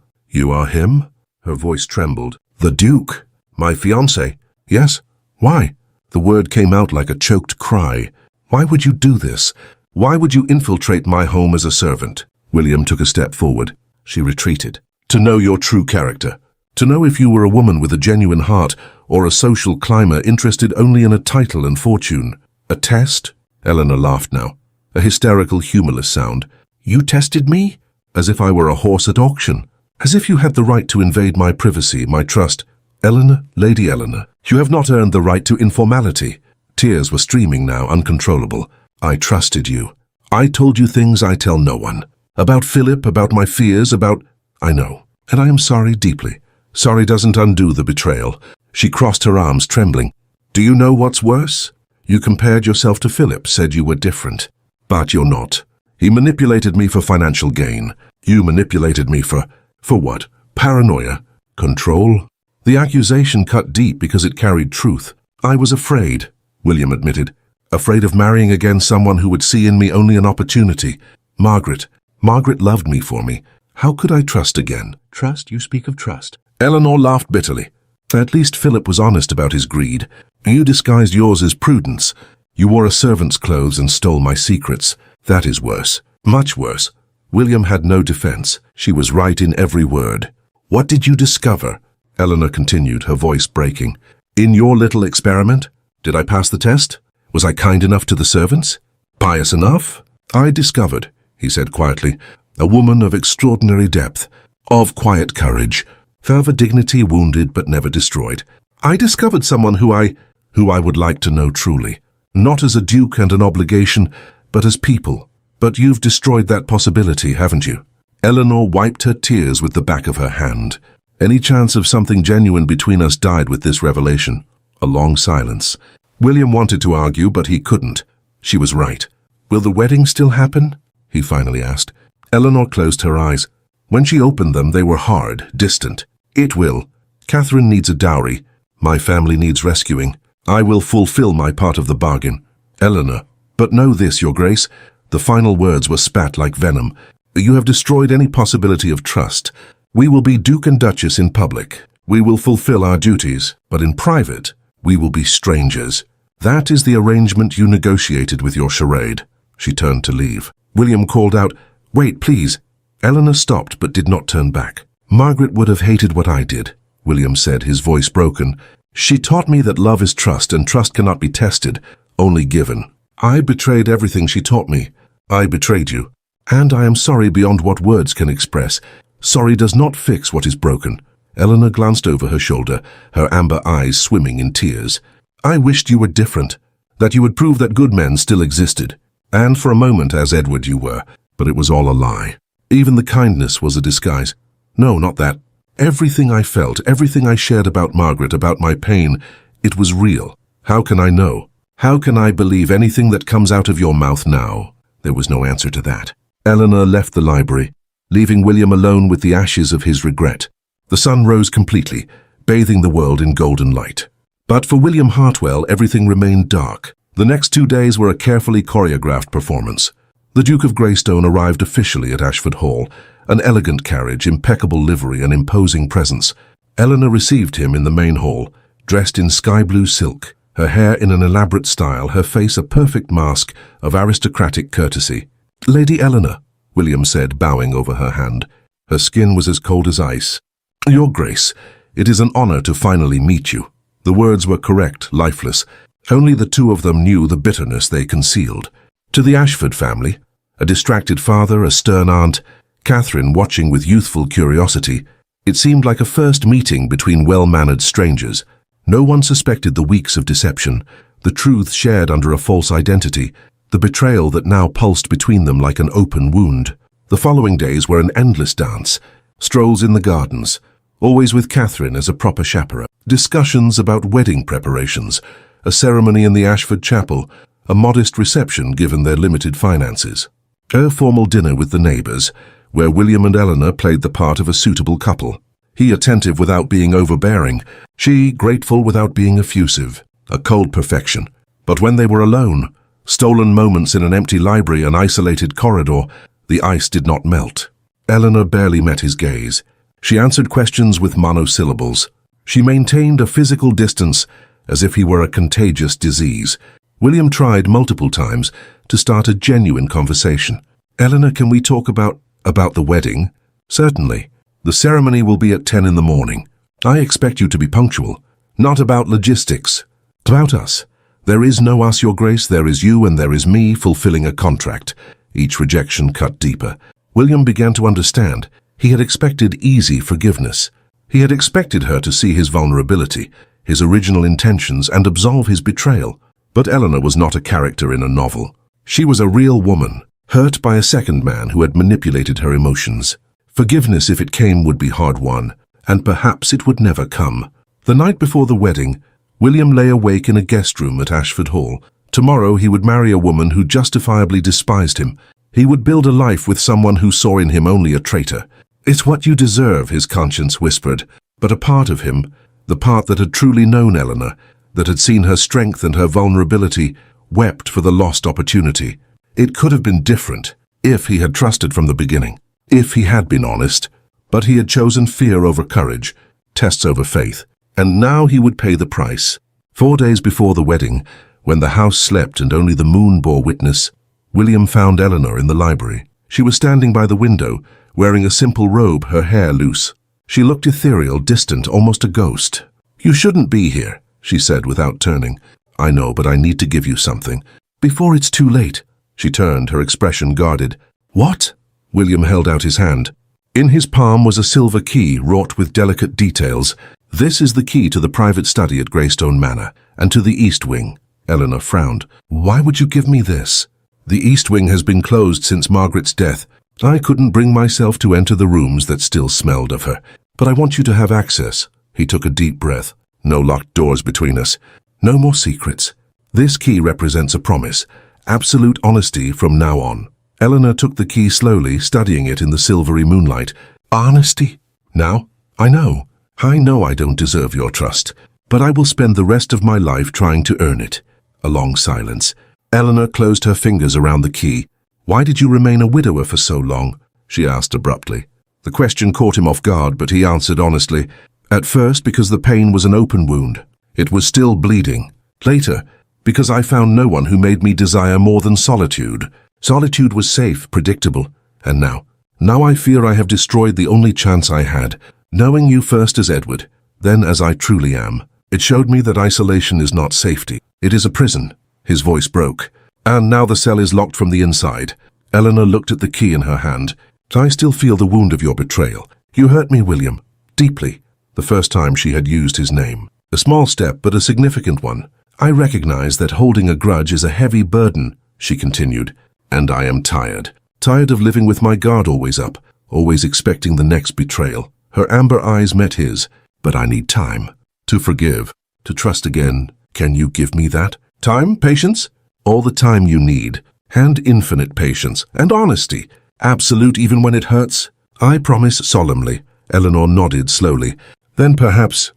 are him? Her voice trembled. The Duke? My fiancé? Yes? Why? The word came out like a choked cry. Why would you do this? Why would you infiltrate my home as a servant? William took a step forward. She retreated. To know your true character. To know if you were a woman with a genuine heart or a social climber interested only in a title and fortune. A test? Eleanor laughed now. A hysterical, humorless sound. You tested me? As if I were a horse at auction. As if you had the right to invade my privacy, my trust. Eleanor, Lady Eleanor, you have not earned the right to informality. Tears were streaming now, uncontrollable. I trusted you. I told you things I tell no one. About Philip, about my fears, about... I know, and I am sorry deeply. Sorry doesn't undo the betrayal. She crossed her arms, trembling. Do you know what's worse? You compared yourself to Philip, said you were different. But you're not. He manipulated me for financial gain. You manipulated me for what? Paranoia? Control? The accusation cut deep because it carried truth. I was afraid, William admitted. Afraid of marrying again someone who would see in me only an opportunity. Margaret loved me for me. How could I trust again? Trust? You speak of trust. Eleanor laughed bitterly. At least Philip was honest about his greed. You disguised yours as prudence. You wore a servant's clothes and stole my secrets. That is worse. Much worse. William had no defense. She was right in every word. What did you discover? Eleanor continued, her voice breaking. In your little experiment? Did I pass the test? Was I kind enough to the servants? Pious enough? I discovered, he said quietly, a woman of extraordinary depth, of quiet courage, fervor dignity wounded but never destroyed. I discovered someone who I would like to know truly, not as a duke and an obligation, but as people. But you've destroyed that possibility, haven't you? Eleanor wiped her tears with the back of her hand. Any chance of something genuine between us died with this revelation. A long silence. William wanted to argue, but he couldn't. She was right. Will the wedding still happen? He finally asked. Eleanor closed her eyes. When she opened them, they were hard, distant. It will. Catherine needs a dowry. My family needs rescuing. I will fulfill my part of the bargain. Eleanor, But know this, your grace, the final words were spat like venom. You have destroyed any possibility of trust. We will be Duke and Duchess in public. We will fulfill our duties, but in private, we will be strangers. That is the arrangement you negotiated with your charade. She turned to leave. William called out, "Wait, please." Eleanor stopped but did not turn back. "Margaret would have hated what I did," William said, his voice broken. "She taught me that love is trust, and trust cannot be tested, only given. I betrayed everything she taught me. I betrayed you. And I am sorry beyond what words can express. Sorry does not fix what is broken." Eleanor glanced over her shoulder, her amber eyes swimming in tears. "I wished you were different, that you would prove that good men still existed. And for a moment, as Edward, you were, but it was all a lie. Even the kindness was a disguise. No, not that. Everything I felt, everything I shared about Margaret, about my pain, it was real. How can I know? How can I believe anything that comes out of your mouth now?" There was no answer to that. Eleanor left the library, leaving William alone with the ashes of his regret. The sun rose completely, bathing the world in golden light. But for William Hartwell, everything remained dark. The next 2 days were a carefully choreographed performance. The Duke of Greystone arrived officially at Ashford Hall, an elegant carriage, impeccable livery, and imposing presence. Eleanor received him in the main hall, dressed in sky-blue silk, her hair in an elaborate style, her face a perfect mask of aristocratic courtesy. "Lady Eleanor," William said, bowing over her hand. Her skin was as cold as ice. "Your Grace, it is an honor to finally meet you." The words were correct, lifeless. Only the two of them knew the bitterness they concealed. To the Ashford family, a distracted father, a stern aunt, Catherine watching with youthful curiosity, it seemed like a first meeting between well-mannered strangers. No one suspected the weeks of deception, the truth shared under a false identity, the betrayal that now pulsed between them like an open wound. The following days were an endless dance, strolls in the gardens, always with Catherine as a proper chaperone, discussions about wedding preparations, a ceremony in the Ashford chapel, a modest reception given their limited finances, a formal dinner with the neighbours, where William and Eleanor played the part of a suitable couple. He attentive without being overbearing, she grateful without being effusive, a cold perfection. But when they were alone, stolen moments in an empty library, an isolated corridor, the ice did not melt. Eleanor barely met his gaze. She answered questions with monosyllables. She maintained a physical distance as if he were a contagious disease. William tried multiple times to start a genuine conversation. "Eleanor, can we talk about the wedding?" "Certainly. The ceremony will be at 10 in the morning. I expect you to be punctual. Not about logistics. About us. There is no us, Your Grace. There is you and there is me fulfilling a contract." Each rejection cut deeper. William began to understand. He had expected easy forgiveness. He had expected her to see his vulnerability, his original intentions, and absolve his betrayal. But Eleanor was not a character in a novel. She was a real woman, hurt by a second man who had manipulated her emotions. Forgiveness, if it came, would be hard-won, and perhaps it would never come. The night before the wedding, William lay awake in a guest room at Ashford Hall. Tomorrow he would marry a woman who justifiably despised him. He would build a life with someone who saw in him only a traitor. "It's what you deserve," his conscience whispered. But a part of him, the part that had truly known Eleanor, that had seen her strength and her vulnerability, wept for the lost opportunity. It could have been different if he had trusted from the beginning, if he had been honest. But he had chosen fear over courage, tests over faith, and now he would pay the price. 4 days before the wedding, when the house slept and only the moon bore witness, William found Eleanor in the library. She was standing by the window, wearing a simple robe, her hair loose. She looked ethereal, distant, almost a ghost. "You shouldn't be here," she said without turning. "I know, but I need to give you something. Before it's too late." She turned, her expression guarded. "What?" William held out his hand. In his palm was a silver key wrought with delicate details. "This is the key to the private study at Greystone Manor, and to the East Wing." Eleanor frowned. "Why would you give me this?" "The East Wing has been closed since Margaret's death. I couldn't bring myself to enter the rooms that still smelled of her. But I want you to have access." He took a deep breath. "No locked doors between us. No more secrets. This key represents a promise. Absolute honesty from now on." Eleanor took the key slowly, studying it in the silvery moonlight. "Honesty? Now? I know I don't deserve your trust, but I will spend the rest of my life trying to earn it." A long silence. Eleanor closed her fingers around the key. "Why did you remain a widower for so long?" she asked abruptly. The question caught him off guard, but he answered honestly. "At first, because the pain was an open wound. It was still bleeding. Later, because I found no one who made me desire more than solitude. Solitude was safe, predictable. And now I fear I have destroyed the only chance I had, knowing you first as Edward, then as I truly am. It showed me that isolation is not safety. It is a prison." His voice broke. "And now the cell is locked from the inside." Eleanor looked at the key in her hand. "I still feel the wound of your betrayal. You hurt me, William, deeply." The first time she had used his name. A small step, but a significant one. "I recognize that holding a grudge is a heavy burden," she continued, "and I am tired. Tired of living with my guard always up, always expecting the next betrayal." Her amber eyes met his. "But I need time. To forgive. To trust again. Can you give me that? Time? Patience? All the time you need. And infinite patience. And honesty. Absolute even when it hurts. I promise solemnly." Eleanor nodded slowly. "Then perhaps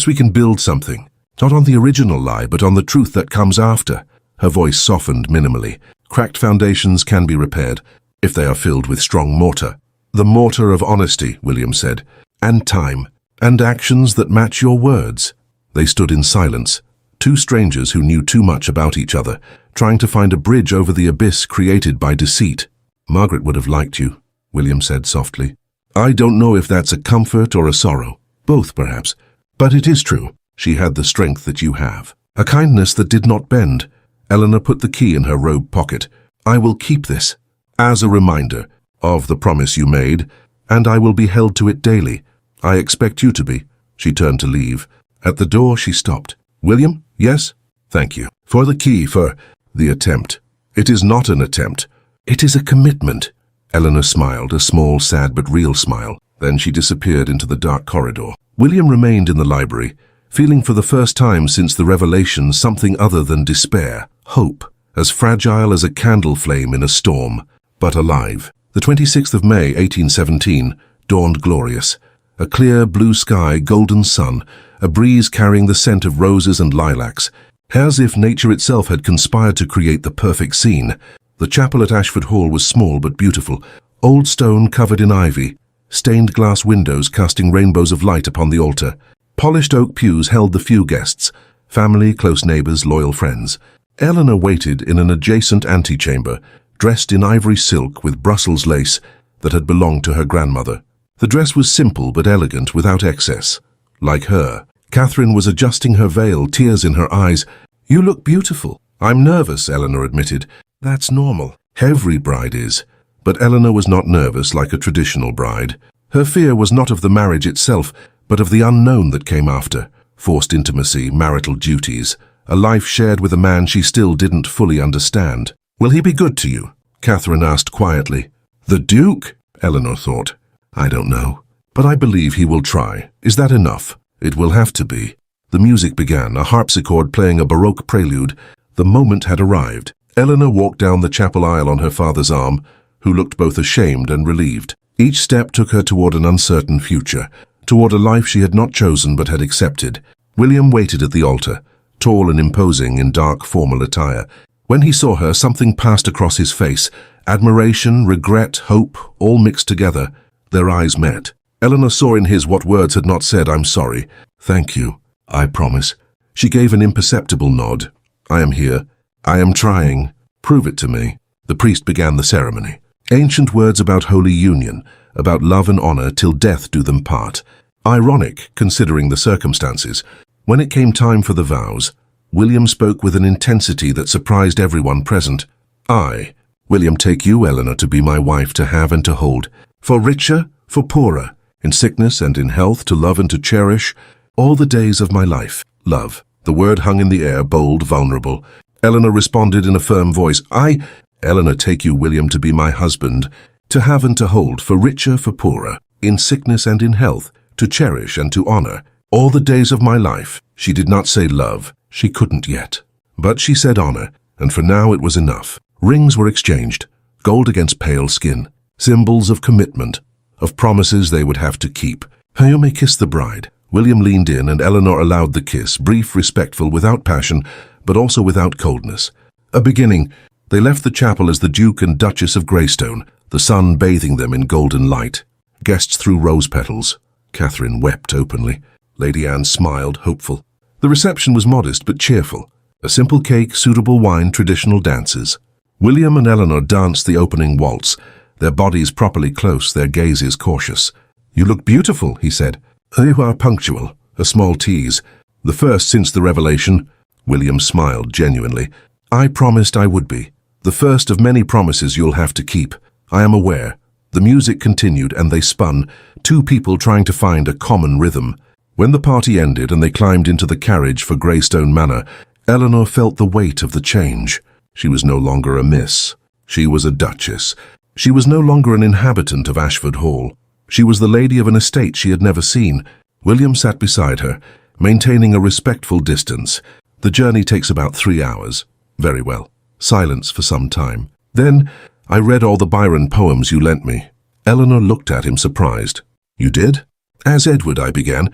we can build something. Not on the original lie, but on the truth that comes after." Her voice softened minimally. "Cracked foundations can be repaired, if they are filled with strong mortar." "The mortar of honesty," William said. "And time. And actions that match your words." They stood in silence, two strangers who knew too much about each other, trying to find a bridge over the abyss created by deceit. "Margaret would have liked you," William said softly. "I don't know if that's a comfort or a sorrow. Both, perhaps. But it is true. She had the strength that you have. A kindness that did not bend." Eleanor put the key in her robe pocket. "I will keep this as a reminder of the promise you made, and I will be held to it daily. I expect you to be." She turned to leave. At the door she stopped. "William? Yes? Thank you. For the key, for the attempt." "It is not an attempt. It is a commitment." Eleanor smiled, a small, sad but real smile. Then she disappeared into the dark corridor. William remained in the library, feeling for the first time since the revelation something other than despair, hope, as fragile as a candle flame in a storm, but alive. The 26th of May, 1817, dawned glorious. A clear blue sky, golden sun, a breeze carrying the scent of roses and lilacs, as if nature itself had conspired to create the perfect scene. The chapel at Ashford Hall was small but beautiful, old stone covered in ivy, stained glass windows casting rainbows of light upon the altar. Polished oak pews held the few guests, family, close neighbors, loyal friends. Eleanor waited in an adjacent antechamber, dressed in ivory silk with Brussels lace that had belonged to her grandmother. The dress was simple but elegant, without excess. Like her, Catherine was adjusting her veil, tears in her eyes. "You look beautiful." "I'm nervous," Eleanor admitted. "That's normal. Every bride is." But Eleanor was not nervous like a traditional bride. Her fear was not of the marriage itself, but of the unknown that came after. Forced intimacy, marital duties, a life shared with a man she still didn't fully understand. "Will he be good to you?" Catherine asked quietly. "The Duke?" Eleanor thought. "I don't know. But I believe he will try. Is that enough?" "It will have to be." The music began, a harpsichord playing a Baroque prelude. The moment had arrived. Eleanor walked down the chapel aisle on her father's arm, who looked both ashamed and relieved. Each step took her toward an uncertain future, toward a life she had not chosen but had accepted. William waited at the altar, tall and imposing in dark formal attire. When he saw her, something passed across his face. Admiration, regret, hope, all mixed together. Their eyes met. Eleanor saw in his what words had not said. "I'm sorry." "Thank you. I promise." She gave an imperceptible nod. "I am here. I am trying. Prove it to me." The priest began the ceremony. Ancient words about holy union, about love and honor till death do them part. Ironic, considering the circumstances. When it came time for the vows, William spoke with an intensity that surprised everyone present. "I, William, take you, Eleanor, to be my wife, to have and to hold, for richer, for poorer, in sickness and in health, to love and to cherish, all the days of my life." Love. The word hung in the air, bold, vulnerable. Eleanor responded in a firm voice. "I, Eleanor, take you, William, to be my husband, to have and to hold, for richer, for poorer, in sickness and in health, to cherish and to honor, all the days of my life." She did not say love. She couldn't yet. But she said honor, and for now it was enough. Rings were exchanged, gold against pale skin, symbols of commitment, of promises they would have to keep. "You may kiss the bride." William leaned in, and Eleanor allowed the kiss, brief, respectful, without passion, but also without coldness. A beginning. They left the chapel as the Duke and Duchess of Greystone, the sun bathing them in golden light. Guests threw rose petals. Catherine wept openly. Lady Anne smiled, hopeful. The reception was modest but cheerful. A simple cake, suitable wine, traditional dances. William and Eleanor danced the opening waltz, their bodies properly close, their gazes cautious. "You look beautiful," he said. "You are punctual." A small tease. "The first since the revelation." William smiled genuinely. "I promised I would be. The first of many promises you'll have to keep. I am aware." The music continued and they spun, two people trying to find a common rhythm. When the party ended and they climbed into the carriage for Greystone Manor, Eleanor felt the weight of the change. She was no longer a miss. She was a duchess. She was no longer an inhabitant of Ashford Hall. She was the lady of an estate she had never seen. William sat beside her, maintaining a respectful distance. The journey takes about 3 hours. Very well. Silence for some time. Then, "I read all the Byron poems you lent me." Eleanor looked at him surprised. "You did?" "As Edward," I began.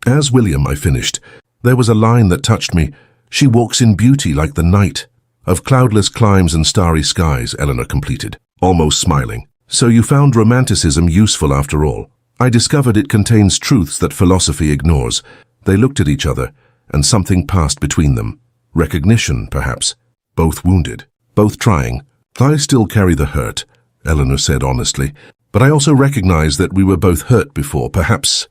"As William," I finished. "There was a line that touched me. She walks in beauty like the night. Of cloudless climes and starry skies," Eleanor completed, almost smiling. "So you found romanticism useful after all." "I discovered it contains truths that philosophy ignores." They looked at each other, and something passed between them. Recognition, perhaps. Both wounded. Both trying. "I still carry the hurt," Eleanor said honestly. "But I also recognize that we were both hurt before. Perhaps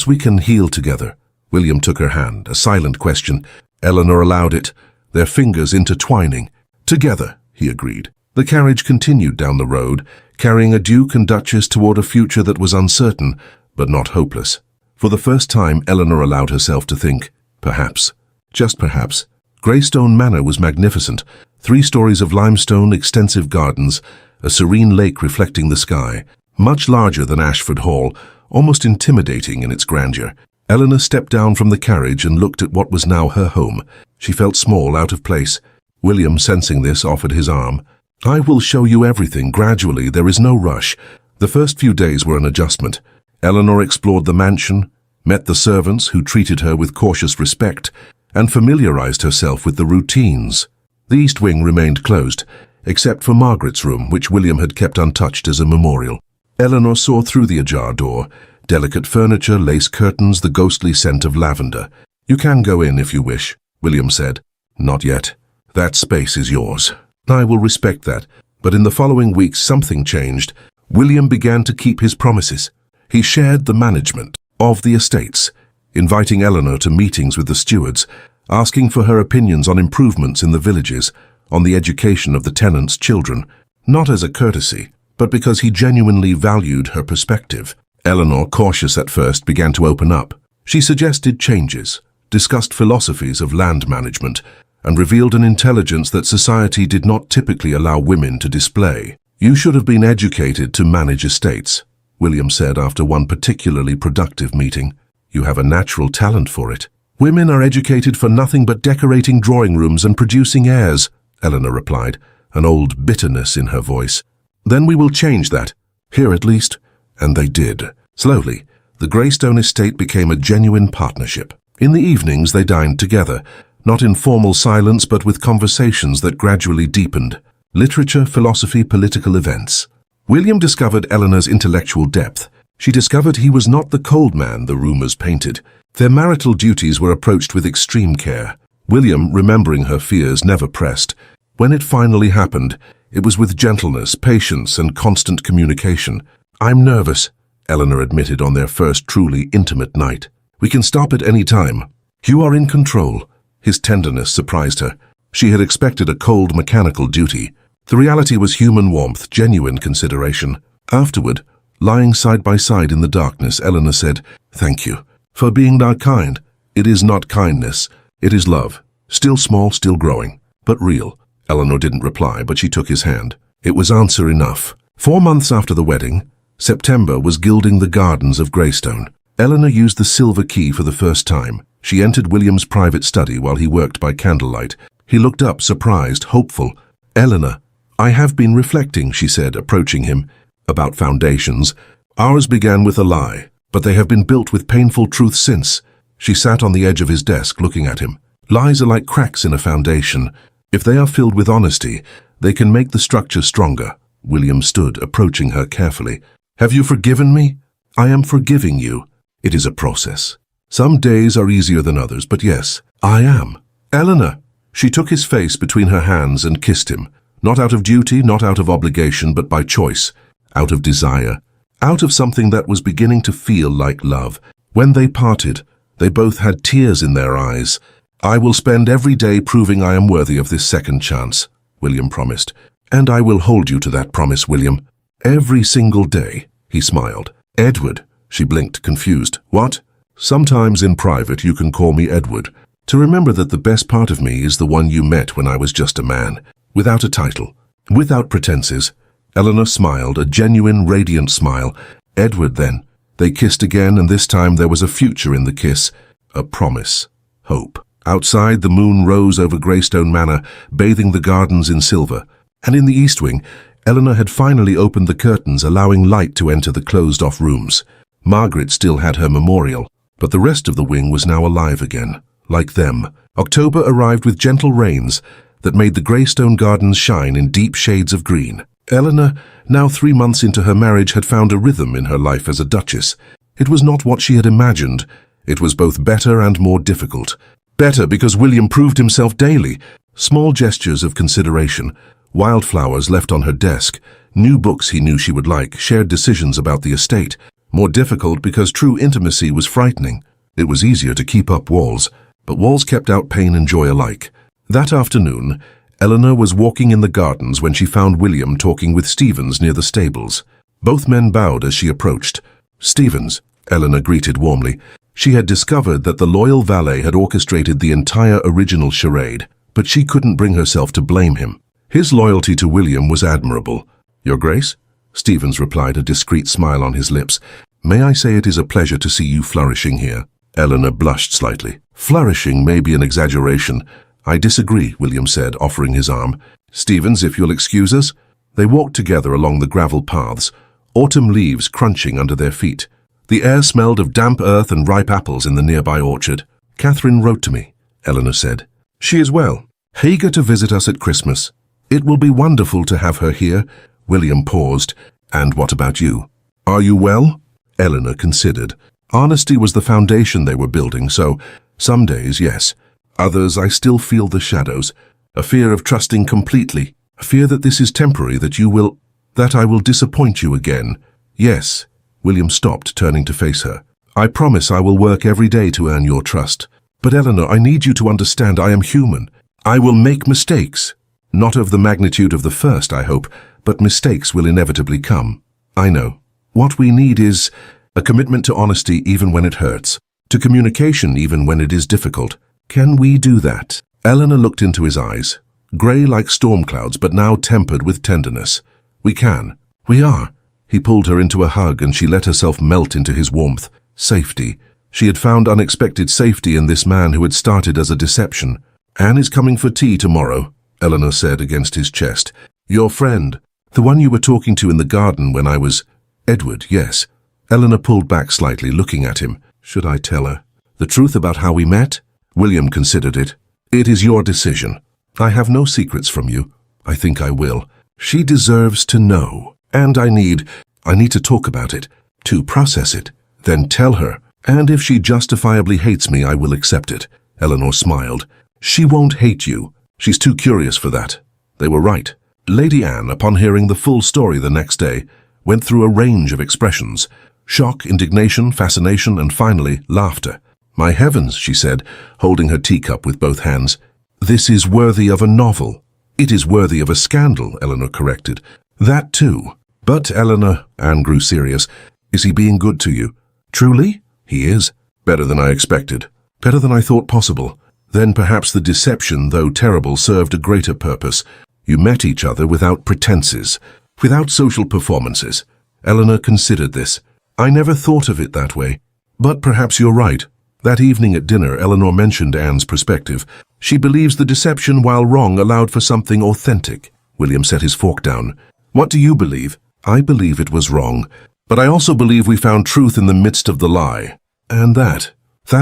we can heal together." William took her hand, a silent question. Eleanor allowed it, their fingers intertwining. "Together," he agreed. The carriage continued down the road, carrying a Duke and Duchess toward a future that was uncertain, but not hopeless. For the first time, Eleanor allowed herself to think, perhaps, just perhaps. Greystone Manor was magnificent. 3 stories of limestone, extensive gardens, a serene lake reflecting the sky. Much larger than Ashford Hall, almost intimidating in its grandeur. Eleanor stepped down from the carriage and looked at what was now her home. She felt small, out of place. William, sensing this, offered his arm. "I will show you everything, gradually, there is no rush." The first few days were an adjustment. Eleanor explored the mansion, met the servants who treated her with cautious respect, and familiarized herself with the routines. The East Wing remained closed, except for Margaret's room, which William had kept untouched as a memorial. Eleanor saw through the ajar door. Delicate furniture, lace curtains, the ghostly scent of lavender. "You can go in if you wish," William said. "Not yet. That space is yours." "I will respect that." But in the following weeks something changed. William began to keep his promises. He shared the management of the estates, inviting Eleanor to meetings with the stewards, asking for her opinions on improvements in the villages, on the education of the tenants' children, not as a courtesy, but because he genuinely valued her perspective. Eleanor, cautious at first, began to open up. She suggested changes, discussed philosophies of land management, and revealed an intelligence that society did not typically allow women to display. "You should have been educated to manage estates," William said after one particularly productive meeting. "You have a natural talent for it." "Women are educated for nothing but decorating drawing rooms and producing heirs," Eleanor replied, an old bitterness in her voice. "Then we will change that, here at least." And they did. Slowly, the Greystone estate became a genuine partnership. In the evenings they dined together, not in formal silence but with conversations that gradually deepened. Literature, philosophy, political events. William discovered Eleanor's intellectual depth. She discovered he was not the cold man the rumors painted. Their marital duties were approached with extreme care. William, remembering her fears, never pressed. When it finally happened, it was with gentleness, patience, and constant communication. "I'm nervous," Eleanor admitted on their first truly intimate night. "We can stop at any time. You are in control." His tenderness surprised her. She had expected a cold, mechanical duty. The reality was human warmth, genuine consideration. Afterward, lying side by side in the darkness, Eleanor said, "Thank you for being that kind. It is not kindness, it is love. Still small, still growing, but real." Eleanor didn't reply, but she took his hand. It was answer enough. 4 months after the wedding, September was gilding the gardens of Greystone. Eleanor used the silver key for the first time. She entered William's private study while he worked by candlelight. He looked up, surprised, hopeful. "Eleanor, I have been reflecting," she said, approaching him, "about foundations. Ours began with a lie, but they have been built with painful truth since." She sat on the edge of his desk, looking at him. "Lies are like cracks in a foundation. If they are filled with honesty, they can make the structure stronger. William stood, approaching her carefully. Have you forgiven me? I am forgiving you. It is a process. Some days are easier than others, but yes, I am. Eleanor! She took his face between her hands and kissed him, not out of duty, not out of obligation, but by choice, out of desire, out of something that was beginning to feel like love. When they parted, they both had tears in their eyes. I will spend every day proving I am worthy of this second chance, William promised. And I will hold you to that promise, William. Every single day, he smiled. Edward, she blinked, confused. What? Sometimes in private you can call me Edward. To remember that the best part of me is the one you met when I was just a man, without a title, without pretenses. Eleanor smiled, a genuine, radiant smile. Edward, then. They kissed again, and this time there was a future in the kiss, a promise, hope. Outside, the moon rose over Greystone Manor, bathing the gardens in silver. And in the east wing, Eleanor had finally opened the curtains, allowing light to enter the closed-off rooms. Margaret still had her memorial, but the rest of the wing was now alive again, like them. October arrived with gentle rains that made the Greystone gardens shine in deep shades of green. Eleanor, now 3 months into her marriage, had found a rhythm in her life as a duchess. It was not what she had imagined. It was both better and more difficult. Better because William proved himself daily. Small gestures of consideration, wildflowers left on her desk, new books he knew she would like, shared decisions about the estate. More difficult because true intimacy was frightening. It was easier to keep up walls, but walls kept out pain and joy alike. That afternoon, Eleanor was walking in the gardens when she found William talking with Stevens near the stables. Both men bowed as she approached. Stevens, Eleanor greeted warmly. She had discovered that the loyal valet had orchestrated the entire original charade, but she couldn't bring herself to blame him. His loyalty to William was admirable. Your Grace? Stevens replied, a discreet smile on his lips. May I say it is a pleasure to see you flourishing here? Eleanor blushed slightly. Flourishing may be an exaggeration. I disagree, William said, offering his arm. Stevens, if you'll excuse us. They walked together along the gravel paths, autumn leaves crunching under their feet. The air smelled of damp earth and ripe apples in the nearby orchard. Catherine wrote to me, Eleanor said. She is well, eager to visit us at Christmas. It will be wonderful to have her here. William paused. And what about you? Are you well? Eleanor considered. Honesty was the foundation they were building, so some days, yes. Others, I still feel the shadows. A fear of trusting completely. A fear that this is temporary, that I will disappoint you again. Yes. William stopped, turning to face her. I promise I will work every day to earn your trust. But Eleanor, I need you to understand I am human. I will make mistakes. Not of the magnitude of the first, I hope, but mistakes will inevitably come. I know. What we need is a commitment to honesty even when it hurts, to communication even when it is difficult. Can we do that? Eleanor looked into his eyes, grey like storm clouds but now tempered with tenderness. We can. We are. He pulled her into a hug and she let herself melt into his warmth. Safety. She had found unexpected safety in this man who had started as a deception. Anne is coming for tea tomorrow, Eleanor said against his chest. Your friend, the one you were talking to in the garden when I was... Edward, yes. Eleanor pulled back slightly, looking at him. Should I tell her the truth about how we met? William considered it. It is your decision. I have no secrets from you. I think I will. She deserves to know. And I need to talk about it, to process it, then tell her. And if she justifiably hates me, I will accept it. Eleanor smiled. She won't hate you. She's too curious for that. They were right. Lady Anne, upon hearing the full story the next day, went through a range of expressions. Shock, indignation, fascination, and finally, laughter. My heavens, she said, holding her teacup with both hands. This is worthy of a novel. It is worthy of a scandal, Eleanor corrected. That too. But, Eleanor, Anne grew serious, is he being good to you? Truly? He is. Better than I expected. Better than I thought possible. Then perhaps the deception, though terrible, served a greater purpose. You met each other without pretenses, without social performances. Eleanor considered this. I never thought of it that way. But perhaps you're right. That evening at dinner, Eleanor mentioned Anne's perspective. She believes the deception, while wrong, allowed for something authentic. William set his fork down. What do you believe? I believe it was wrong. But I also believe we found truth in the midst of the lie. And that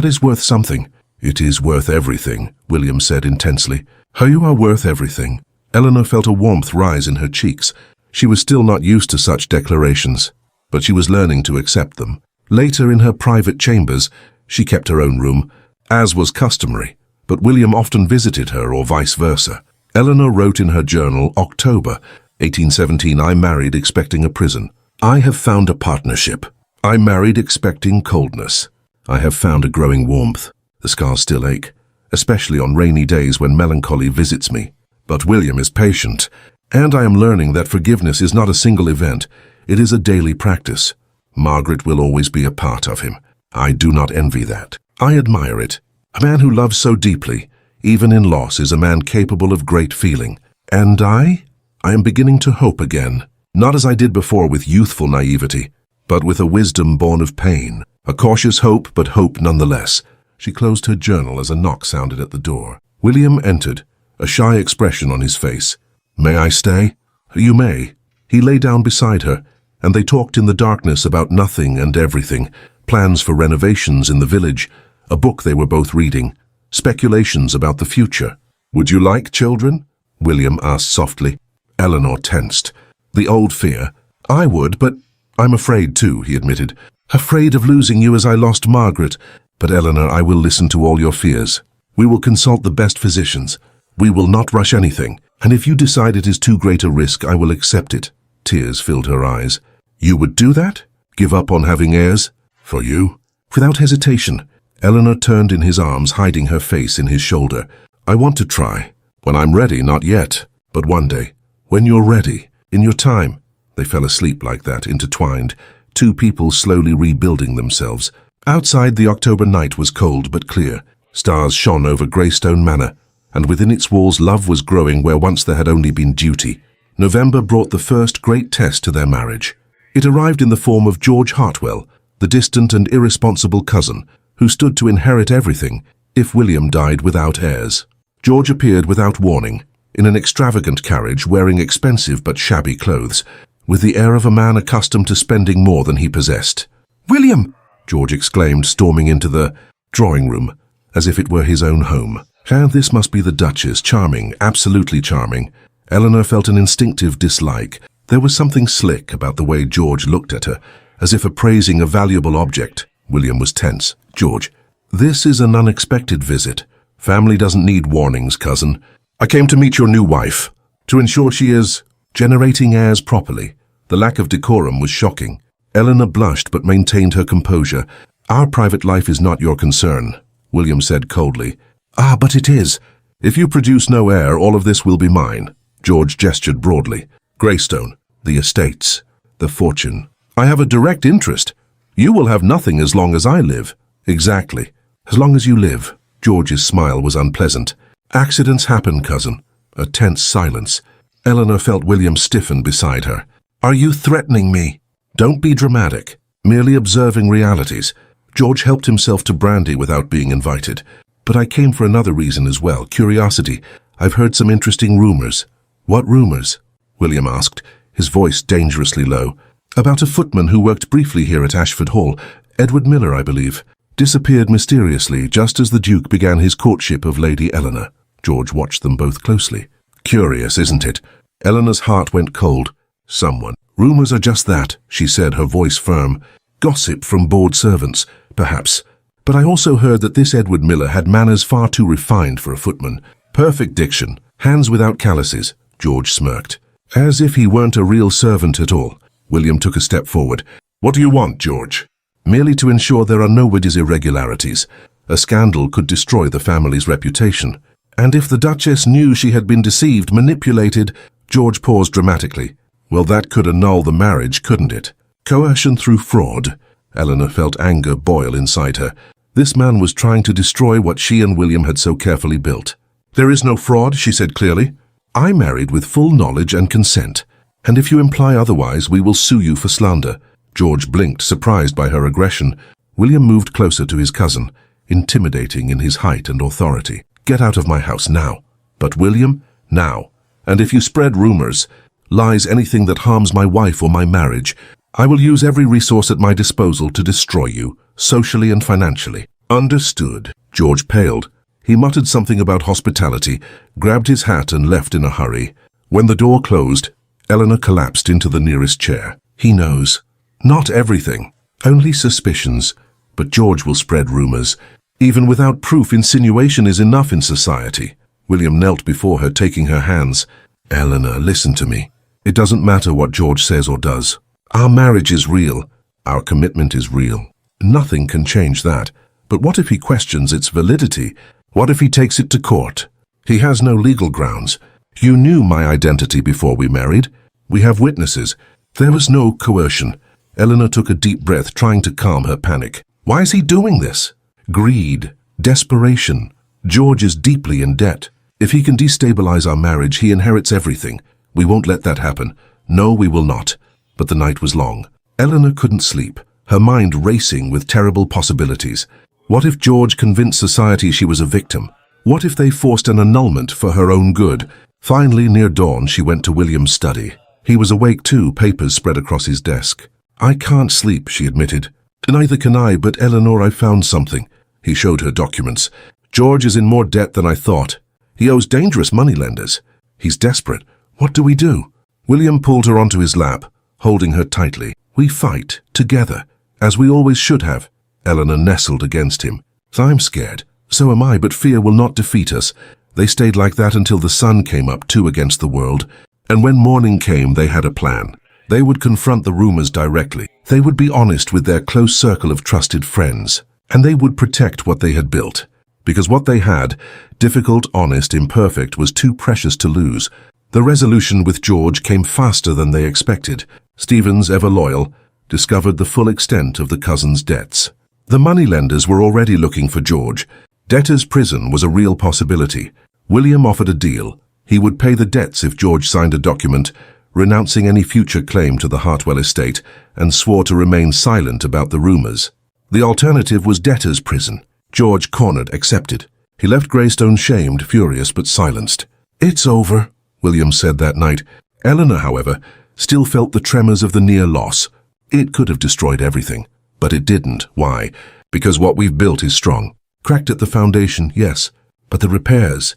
is worth something. It is worth everything, William said intensely. You are worth everything. Eleanor felt a warmth rise in her cheeks. She was still not used to such declarations, but she was learning to accept them. Later, in her private chambers, she kept her own room, as was customary, but William often visited her or vice versa. Eleanor wrote in her journal, October 1817, I married expecting a prison. I have found a partnership. I married expecting coldness. I have found a growing warmth. The scars still ache, especially on rainy days when melancholy visits me. But William is patient, and I am learning that forgiveness is not a single event. It is a daily practice. Margaret will always be a part of him. I do not envy that. I admire it. A man who loves so deeply, even in loss, is a man capable of great feeling. And I am beginning to hope again, not as I did before with youthful naivety, but with a wisdom born of pain. A cautious hope, but hope nonetheless. She closed her journal as a knock sounded at the door. William entered, a shy expression on his face. May I stay? You may. He lay down beside her, and they talked in the darkness about nothing and everything, plans for renovations in the village, a book they were both reading, speculations about the future. Would you like children? William asked softly. Eleanor tensed. The old fear. I would, but I'm afraid too, he admitted. Afraid of losing you as I lost Margaret. But Eleanor, I will listen to all your fears. We will consult the best physicians. We will not rush anything, and if you decide it is too great a risk, I will accept it. Tears filled her eyes. You would do that? Give up on having heirs? For you? Without hesitation. Eleanor turned in his arms, hiding her face in his shoulder. I want to try. When I'm ready, not yet, but one day. When you're ready, in your time. They fell asleep like that, intertwined, two people slowly rebuilding themselves. Outside, the October night was cold but clear. Stars shone over Greystone Manor, and within its walls love was growing where once there had only been duty. November brought the first great test to their marriage. It arrived in the form of George Hartwell, the distant and irresponsible cousin, who stood to inherit everything if William died without heirs. George appeared without warning, in an extravagant carriage, wearing expensive but shabby clothes, with the air of a man accustomed to spending more than he possessed. William! George exclaimed, storming into the drawing room, as if it were his own home. And this must be the Duchess, charming, absolutely charming. Eleanor felt an instinctive dislike. There was something slick about the way George looked at her, as if appraising a valuable object. William was tense. George, this is an unexpected visit. Family doesn't need warnings, cousin. I came to meet your new wife, to ensure she is generating heirs properly. The lack of decorum was shocking. Eleanor blushed but maintained her composure. Our private life is not your concern, William said coldly. Ah, but it is. If you produce no heir, all of this will be mine. George gestured broadly. Greystone, the estates, the fortune. I have a direct interest. You will have nothing as long as I live. Exactly. As long as you live. George's smile was unpleasant. Accidents happen, cousin. A tense silence. Eleanor felt William stiffen beside her. Are you threatening me? Don't be dramatic. Merely observing realities. George helped himself to brandy without being invited. But I came for another reason as well, curiosity. I've heard some interesting rumors. What rumors? William asked, his voice dangerously low. About a footman who worked briefly here at Ashford Hall, Edward Miller, I believe, disappeared mysteriously just as the Duke began his courtship of Lady Eleanor. George watched them both closely. Curious, isn't it? Eleanor's heart went cold. Someone. Rumors are just that, she said, her voice firm. Gossip from bored servants, perhaps. But I also heard that this Edward Miller had manners far too refined for a footman. Perfect diction, hands without calluses. George smirked. As if he weren't a real servant at all. William took a step forward. What do you want, George? Merely to ensure there are nobody's irregularities. A scandal could destroy the family's reputation. And if the Duchess knew she had been deceived, manipulated... George paused dramatically. Well, that could annul the marriage, couldn't it? Coercion through fraud. Eleanor felt anger boil inside her. This man was trying to destroy what she and William had so carefully built. There is no fraud, she said clearly. I married with full knowledge and consent. And if you imply otherwise, we will sue you for slander. George blinked, surprised by her aggression. William moved closer to his cousin, intimidating in his height and authority. Get out of my house now. But William, now. And if you spread rumors, lies, anything that harms my wife or my marriage, I will use every resource at my disposal to destroy you, socially and financially. Understood. George paled. He muttered something about hospitality, grabbed his hat and left in a hurry. When the door closed, Eleanor collapsed into the nearest chair. He knows. Not everything. Only suspicions. But George will spread rumors. Even without proof, insinuation is enough in society. William knelt before her, taking her hands. Eleanor, listen to me. It doesn't matter what George says or does. Our marriage is real. Our commitment is real. Nothing can change that. But what if he questions its validity? What if he takes it to court? He has no legal grounds. You knew my identity before we married. We have witnesses. There was no coercion. Eleanor took a deep breath, trying to calm her panic. Why is he doing this? Greed. Desperation. George is deeply in debt. If he can destabilize our marriage, he inherits everything. We won't let that happen. No, we will not. But the night was long. Eleanor couldn't sleep, her mind racing with terrible possibilities. What if George convinced society she was a victim? What if they forced an annulment for her own good? Finally, near dawn, she went to William's study. He was awake too, papers spread across his desk. I can't sleep, she admitted. Neither can I, but Eleanor, I found something. He showed her documents. George is in more debt than I thought. He owes dangerous moneylenders. He's desperate. What do we do? William pulled her onto his lap, holding her tightly. We fight, together, as we always should have. Eleanor nestled against him. I'm scared. So am I, but fear will not defeat us. They stayed like that until the sun came up, two against the world. And when morning came, they had a plan. They would confront the rumors directly. They would be honest with their close circle of trusted friends. And they would protect what they had built. Because what they had, difficult, honest, imperfect, was too precious to lose. The resolution with George came faster than they expected. Stevens, ever loyal, discovered the full extent of the cousins' debts. The moneylenders were already looking for George. Debtor's prison was a real possibility. William offered a deal. He would pay the debts if George signed a document, renouncing any future claim to the Hartwell estate, and swore to remain silent about the rumors. The alternative was debtor's prison. George, cornered, accepted. He left Greystone shamed, furious, but silenced. It's over, William said that night. Eleanor, however, still felt the tremors of the near loss. It could have destroyed everything, but it didn't. Why? Because what we've built is strong. Cracked at the foundation, yes, but the repairs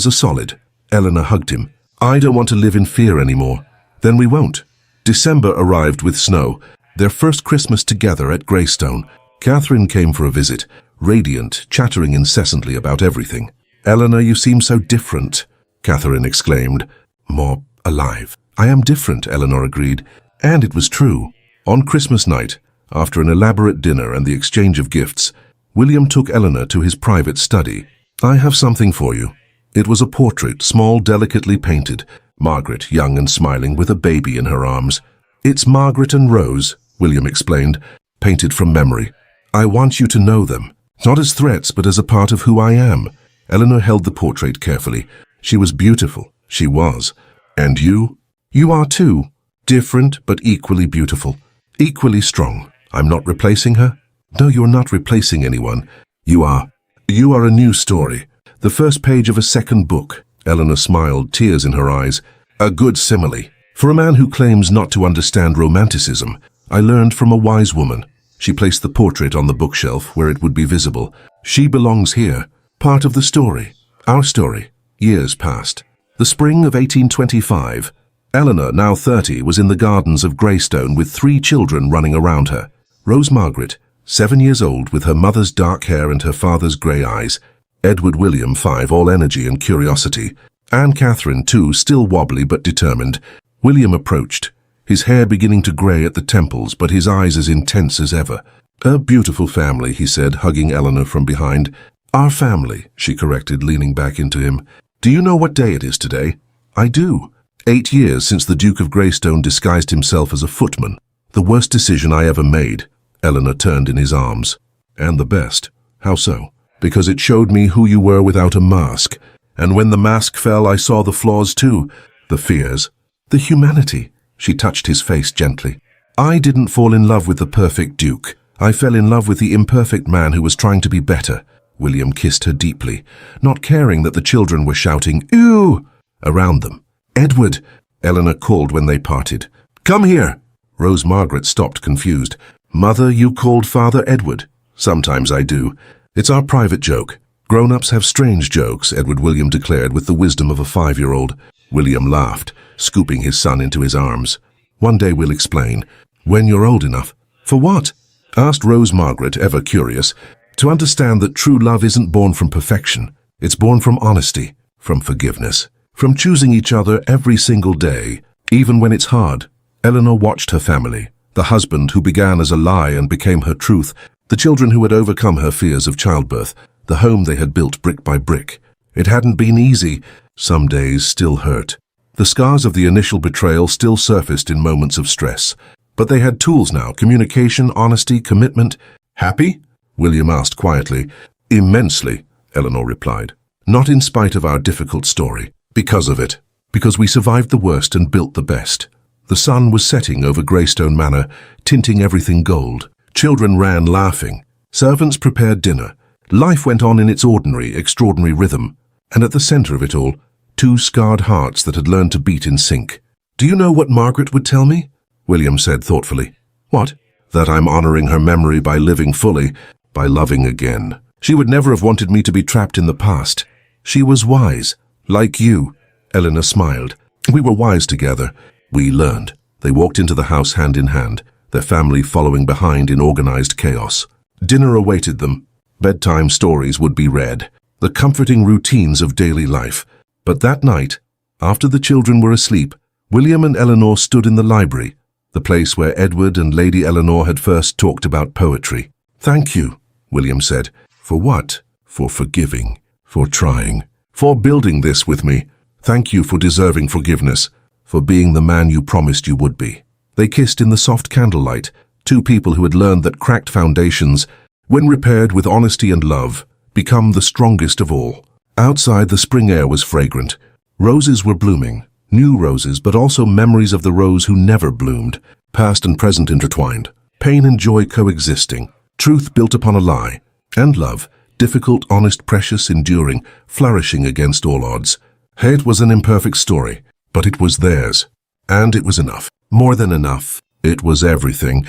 are solid. Eleanor hugged him. I don't want to live in fear anymore. Then we won't. December arrived with snow, their first Christmas together at Greystone. Catherine came for a visit, radiant, chattering incessantly about everything. Eleanor, you seem so different, Catherine exclaimed. More alive. I am different, Eleanor agreed. And it was true. On Christmas night, after an elaborate dinner and the exchange of gifts, William took Eleanor to his private study. I have something for you. It was a portrait, small, delicately painted. Margaret, young and smiling, with a baby in her arms. It's Margaret and Rose, William explained, painted from memory. I want you to know them, not as threats, but as a part of who I am. Eleanor held the portrait carefully. She was beautiful. She was. And you? You are too. Different, but equally beautiful. Equally strong. I'm not replacing her? No, you're not replacing anyone. You are. You are a new story. The first page of a second book. Eleanor smiled, tears in her eyes. A good simile. For a man who claims not to understand romanticism, I learned from a wise woman. She placed the portrait on the bookshelf where it would be visible. She belongs here. Part of the story. Our story. Years passed. The spring of 1825. Eleanor, now 30, was in the gardens of Greystone with 3 children running around her. Rose Margaret, 7 years old, with her mother's dark hair and her father's grey eyes. Edward William, 5, all energy and curiosity. Anne Catherine, 2, still wobbly but determined. William approached, his hair beginning to grey at the temples, but his eyes as intense as ever. A beautiful family, he said, hugging Eleanor from behind. Our family, she corrected, leaning back into him. Do you know what day it is today? I do. 8 years since the Duke of Greystone disguised himself as a footman. The worst decision I ever made. Eleanor turned in his arms. And the best. How so? Because it showed me who you were without a mask. And when the mask fell, I saw the flaws too. The fears. The humanity. She touched his face gently. I didn't fall in love with the perfect Duke. I fell in love with the imperfect man who was trying to be better. William kissed her deeply, not caring that the children were shouting, "Ew!" around them. Edward, Eleanor called when they parted. Come here. Rose Margaret stopped, confused. Mother, you called Father Edward. Sometimes I do. It's our private joke. Grown-ups have strange jokes, Edward William declared with the wisdom of a 5-year-old. William laughed, scooping his son into his arms. One day we'll explain. When you're old enough. For what? Asked Rose Margaret, ever curious. To understand that true love isn't born from perfection. It's born from honesty, from forgiveness, from choosing each other every single day, even when it's hard. Eleanor watched her family, the husband who began as a lie and became her truth, the children who had overcome her fears of childbirth, the home they had built brick by brick. It hadn't been easy. Some days still hurt. The scars of the initial betrayal still surfaced in moments of stress. But they had tools now: communication, honesty, commitment. Happy? William asked quietly. Immensely, Eleanor replied. Not in spite of our difficult story. Because of it. Because we survived the worst and built the best. The sun was setting over Greystone Manor, tinting everything gold. Children ran laughing. Servants prepared dinner. Life went on in its ordinary, extraordinary rhythm. And at the center of it all, 2 scarred hearts that had learned to beat in sync. Do you know what Margaret would tell me? William said thoughtfully. What? That I'm honoring her memory by living fully, by loving again. She would never have wanted me to be trapped in the past. She was wise, like you. Eleanor smiled. We were wise together. We learned. They walked into the house hand in hand, their family following behind in organized chaos. Dinner awaited them. Bedtime stories would be read, the comforting routines of daily life. But that night, after the children were asleep, William and Eleanor stood in the library, the place where Edward and Lady Eleanor had first talked about poetry. Thank you, William said. For what? For forgiving, for trying, for building this with me. Thank you for deserving forgiveness, for being the man you promised you would be. They kissed in the soft candlelight, 2 people who had learned that cracked foundations, when repaired with honesty and love, become the strongest of all. Outside, the spring air was fragrant. Roses were blooming, new roses, but also memories of the rose who never bloomed, past and present intertwined, pain and joy coexisting, truth built upon a lie, and love, difficult, honest, precious, enduring, flourishing against all odds. It was an imperfect story, but it was theirs. And it was enough. More than enough. It was everything.